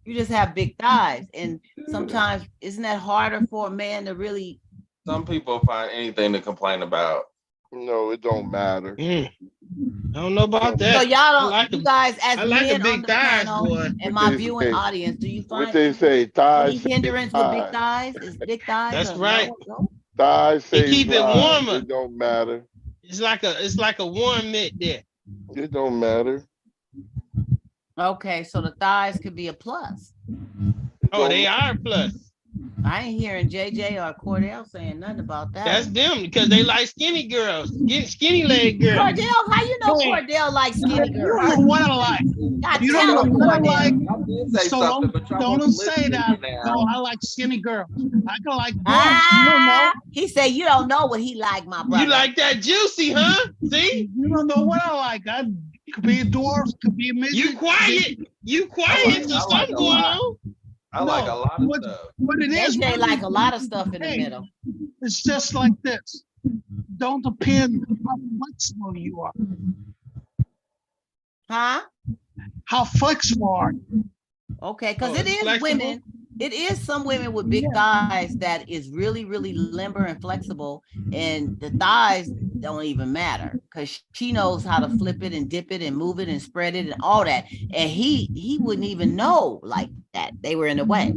You just have big thighs, and sometimes isn't that harder for a man to really?
Some people find anything to complain about.
No, it don't matter.
I don't know about that.
So y'all don't,
like
you guys as
I like a
men on
big
the
thighs,
panel
boy.
and
What
my
they
viewing
say.
audience, do you
What
find
they say,
any
thighs
hindrance
save
with big
lives.
thighs? Is big thighs
That's
a
right.
no?
Thighs
They
save
keep it
lives.
warmer.
It don't matter.
It's like a warm mitt there.
It don't matter.
Okay, so the thighs could be a plus.
Oh, they are a plus.
I ain't hearing JJ or Cordell saying nothing about that.
That's them because they like skinny girls, skinny leg girls.
Cordell, how you know
Hey,
Cordell likes skinny
You
girls?
don't know what I like.
God
You
tell
don't
him,
know what I
Cordell.
like.
I did say
So
something, but y'all
don't
wasn't
say that.
listening
No,
now.
I like skinny girls. I can like boobs. You don't know.
Ah, he said you don't know what he like, my brother.
You like that juicy, huh? See?
You don't know what I like. I could be a dwarf, could be a midget.
You quiet. You quiet.
I
There's
like
something
a
going
lot.
on.
I like a lot of
what,
stuff.
What it is,
JJ like a lot of stuff in the
Hey.
middle.
it's just like this. Don't depend how flexible you are.
Huh?
How flexible are you?
Okay, because
Oh,
it is
flexible?
women. It is some women with big thighs that is really, really limber and flexible, and the thighs don't even matter because she knows how to flip it and dip it and move it and spread it and all that. And he wouldn't even know like that. They were in the way.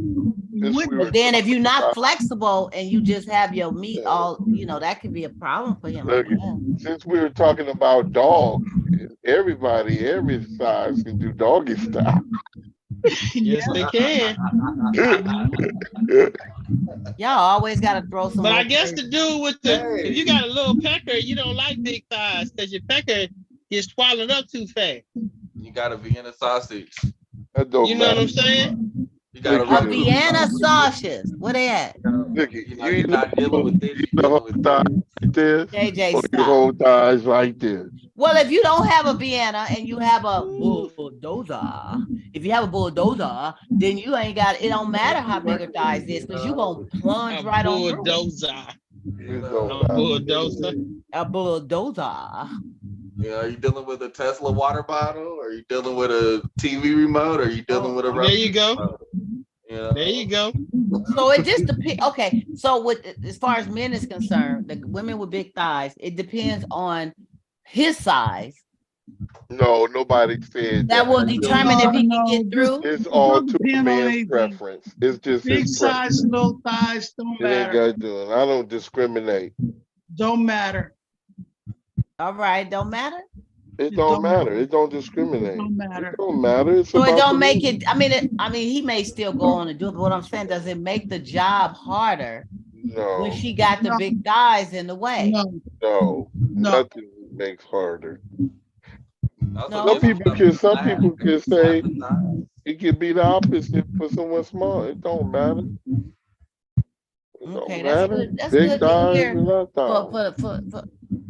But then if you're not flexible and you just have your meat all, that could be a problem for him.
Look, since we were talking about dogs, everybody, every size can do doggy style.
Yes, they can.
Y'all always got to throw some.
But I guess the dude with if you got a little pecker, you don't like big thighs because your pecker gets swallowed up too fast.
You got a Vienna sausage.
That don't
You know
matter.
what I'm saying?
You got
A Vienna sausages. Where they at?
Look,
You're not dealing with this.
You
You're
know,
dealing with
thighs
this.
like this,
JJ,
or you
stop.
hold thighs like this.
Well, if you don't have a Vienna and you have a bulldozer, if you have a bulldozer, then you ain't got. It don't matter how big her thighs is because you gonna plunge right on through.
Bulldozer.
It don't
A
matter.
bulldozer.
A bulldozer.
Yeah, are you dealing with a Tesla water bottle? Are you dealing with a TV remote? Are you dealing with a
There you go.
remote?
There you go.
So it just depends. Okay, so with as far as men is concerned, the women with big thighs, it depends on his size.
No, nobody said
That will determine if he can get through.
It's all to a
depend on
man's
anything.
preference. It's just
Big
his preference.
size, little thighs, don't
It ain't
matter.
got to do it. I don't discriminate.
Don't matter.
All right, don't matter.
It don't matter. It don't discriminate.
Don't matter.
It don't matter. It's
So it
about
don't
the
make
movie.
it. I mean, he may still go on and do it. But what I'm saying, does it make the job harder
No,
when she got the
No.
big thighs in the way?
No,
no,
no.
nothing makes harder.
No.
Some people can say it can be the opposite for someone small. It don't matter. It
Okay,
don't
that's
matter.
good. That's
Big
good to
thighs
hear
and not
for
thighs.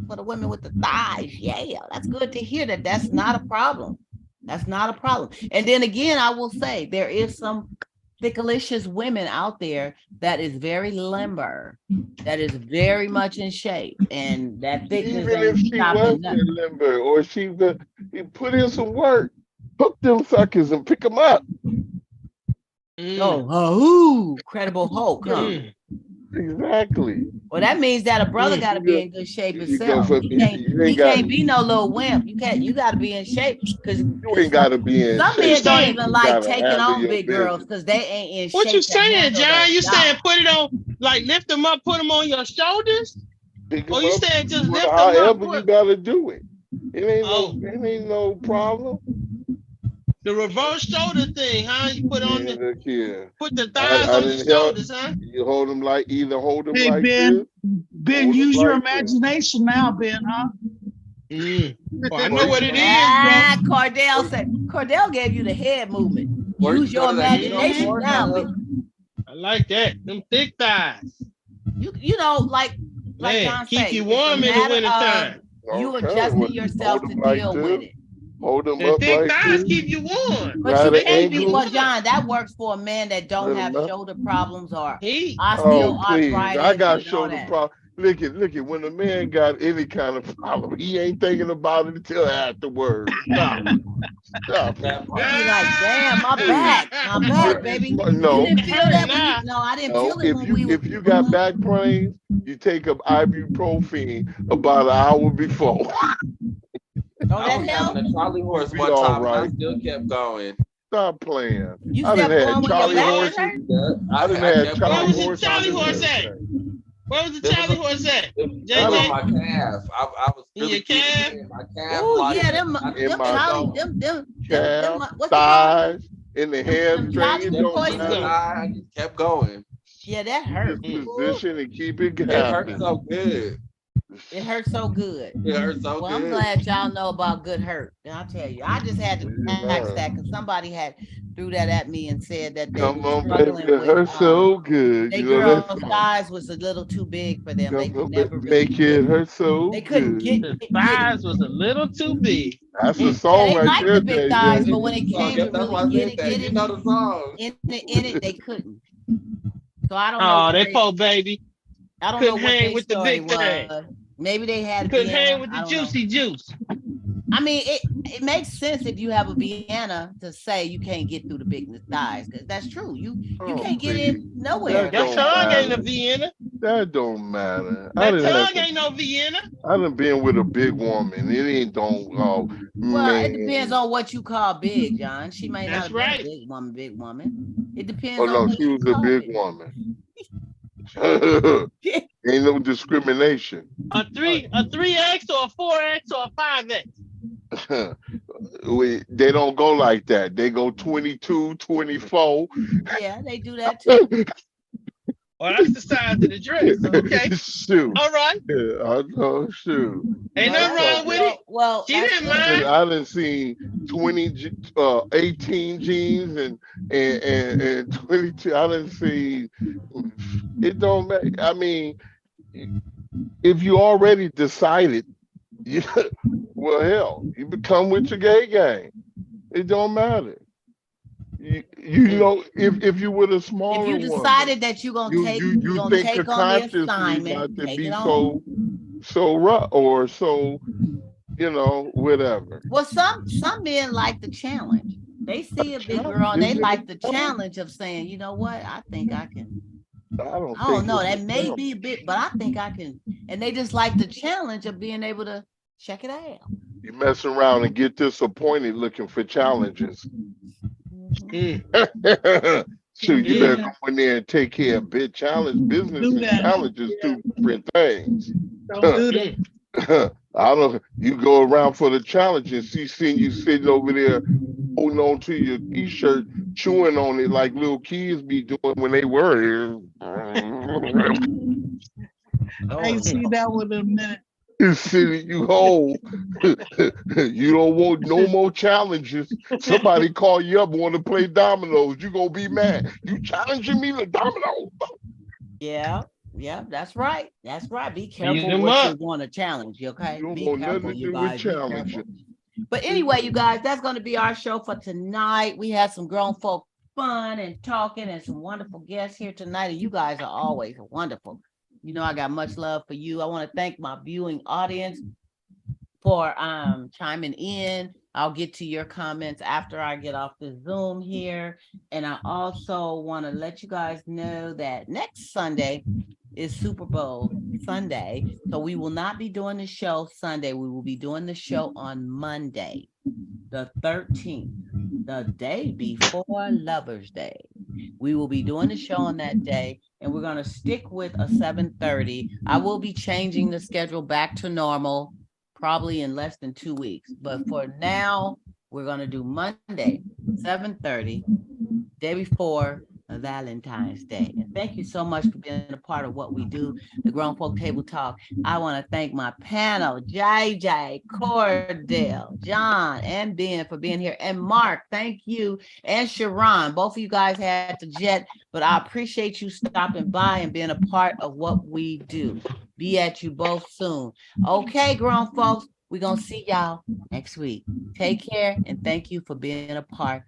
for the women with the thighs. Yeah, that's good to hear that. That's not a problem. That's not a problem. And then again, I will say there is some thickalicious women out there that is very limber, that is very much in shape, and that thickness
Even if
ain't
she
stopping
wasn't
nothing.
limber or you put in some work, hook them suckers and pick them up.
Oh, credible Hulk, huh?
Mm.
Exactly.
Well, that means that a brother got to be in good shape
You
himself.
go for-
He can't,
you ain't
he
got-
can't be no little wimp. You got to be in shape because
You ain't got to be in
some
shape.
men don't
You
even like
gotta
taking
handle
on
your
big girls
business.
because they ain't in shape.
What you
to
saying,
handle
John?
the
You
job.
saying put it on, like lift them up, put them on your shoulders?
Pick
Or
'em
you
up,
saying just lift them
however
up?
you got to do it. It ain't
Oh.
no problem.
The reverse shoulder thing, huh? You put on
Man,
the
look here.
put the thighs
I
on your
didn't help.
shoulders, huh?
You hold them like
Hey,
like
Ben.
this.
Ben,
Hold 'em
use your
like this.
imagination now, Ben, huh?
Well, I know what it is, bro.
Cordell said, Cordell gave you the head movement.
Where
Use
you go
your
to that
imagination
gym
now,
for?
bitch.
I like that. Them thick thighs.
You know, like
Man,
John
keep
said,
you
it's a
warm in the
matter
winter
of
time.
you
Okay,
adjusting
well,
yourself to
hold 'em like
deal
this.
with it.
Hold them
The
up
thick
like
thighs
this.
keep you warm.
But
Right
you
at
can't be,
ankles.
well, John, that works for a man that don't
Let 'em
have
up.
shoulder problems or
Heat.
Oh, please. I
osteoarthritis
got
and all
shoulder
that.
problem. Look at, when a man got any kind of problem, he ain't thinking about it until afterwards. Stop. Stop.
That
You
part.
be like, damn, my back, baby. You
No,
didn't feel
hurting
that when you,
now.
no, I didn't
no.
feel it when we were.
If you got back pains, you take up ibuprofen about an hour before.
Oh,
I
that
was
help?
having a Charlie horse
Be
one
all
time and I
right.
still kept going.
Stop playing.
You
I done
stepped
had
on when your
Charlie
back was
horses.
hurt?
Yeah,
I done
I
had
kept
Where
Charlie
was
going.
the
horses.
Charlie
Charlie
horse
horse.
at? Where was the
It was
Charlie
a-
horse at?
That was
JJ?
my calf. I was
In
really
your calf?
getting my calf.
Oh
like,
yeah, them
In
them
my
Charlie,
calf,
what you call them?
thighs, in the
Them
hamstring.
Charlie
It don't
horses?
matter.
I just kept going.
Yeah, that
You
hurt.
just position and keep it
It hurt
happening.
so good.
It hurt so good.
It hurt so
Well, I'm
good.
glad y'all know about good hurt. And I'll tell you, I just had to ask that because somebody had threw that at me and said that they
Come
were
on, baby,
struggling
it
with
hurts so good.
they
You know that
girls'
song.
thighs was a little too big for them. They
Come
could
on,
never
baby,
really
make it hurt so
they couldn't
good.
The
get
thighs was a little too big.
That's the
yeah,
song
they
right
liked
there,
the big thighs,
JJ.
but when it came
Yep,
to
that's why
really
I said that. You know the song.
in it, they couldn't. So I don't know.
Oh,
What
that poor baby.
I don't know
Couldn't
what
hang
their
with the
story
big thing.
was. Maybe they had
Couldn't
Vienna.
hang with the
I don't know.
juicy juice.
I mean, it makes sense if you have a Vienna to say you can't get through the big thighs. That's true. You can't get in nowhere.
Your
Don't
tongue ain't a
matter.
Vienna.
That don't matter.
That tongue ain't no Vienna.
I done been with a big woman. It ain't
Well,
man.
it depends on what you call big, John. She may not
That's
have been
right.
a big woman. It depends
Oh
on
no,
what
she
you
was a
call
big
big.
woman. Ain't no discrimination.
A 3X or a 4X or a 5X.
They don't go like that. They go 22, 24.
Yeah, they do that too.
Well, that's the size of the dress. Okay.
Shoot.
All right.
Yeah, I know, shoot.
Ain't nothing wrong with it.
Well,
She didn't mind.
I done seen 18 jeans and 22. I done seen. It don't matter. I mean, if you already decided, well, hell, you become with your gay gang. It don't matter. You know, if you were a smaller
if you decided that you're gonna take on the assignment,
not to
take
be
it on.
so rough or so, whatever.
Well, some men like the challenge. They see a big girl and they like the challenge of saying, you know what, I think I can. I don't know. That may be a bit, but I think I can. And they just like the challenge of being able to check it out.
You mess around and get disappointed looking for challenges. So you better go in there and take care of big challenge. Business and challenges, two different things.
Don't do that.
I don't. You go around for the challenge and seeing you sitting over there holding on to your t-shirt, chewing on it like little kids be doing when they were here.
I ain't seen that one in a minute.
Sitting you whole. You don't want no more challenges. Somebody call you up want to play dominoes. You gonna be mad. You challenging me to dominoes?
Yeah, that's right. That's right. Be careful what you want to challenge. Okay,
you don't
be
want
careful,
nothing to
you
do
guys.
with challenges.
But anyway, you guys, that's going to be our show for tonight. We had some grown folk fun and talking and some wonderful guests here tonight. And you guys are always wonderful. You know, I got much love for you. I want to thank my viewing audience for chiming in. I'll get to your comments after I get off the Zoom here. And I also want to let you guys know that next Sunday is Super Bowl Sunday. So we will not be doing the show Sunday. We will be doing the show on Monday, the 13th, the day before Lover's Day. We will be doing the show on that day, and we're going to stick with a 7:30. I will be changing the schedule back to normal probably in less than 2 weeks. But for now, we're going to do Monday, 7:30, day before Valentine's Day. And thank you so much for being a part of what we do, the Grown Folk Table Talk. I want to thank my panel, JJ, Cordell, John, and Ben for being here. And Mark, thank you. And Sharon, both of you guys had to jet, but I appreciate you stopping by and being a part of what we do. Be at you both soon. Okay, grown folks, we're going to see y'all next week. Take care, and thank you for being a part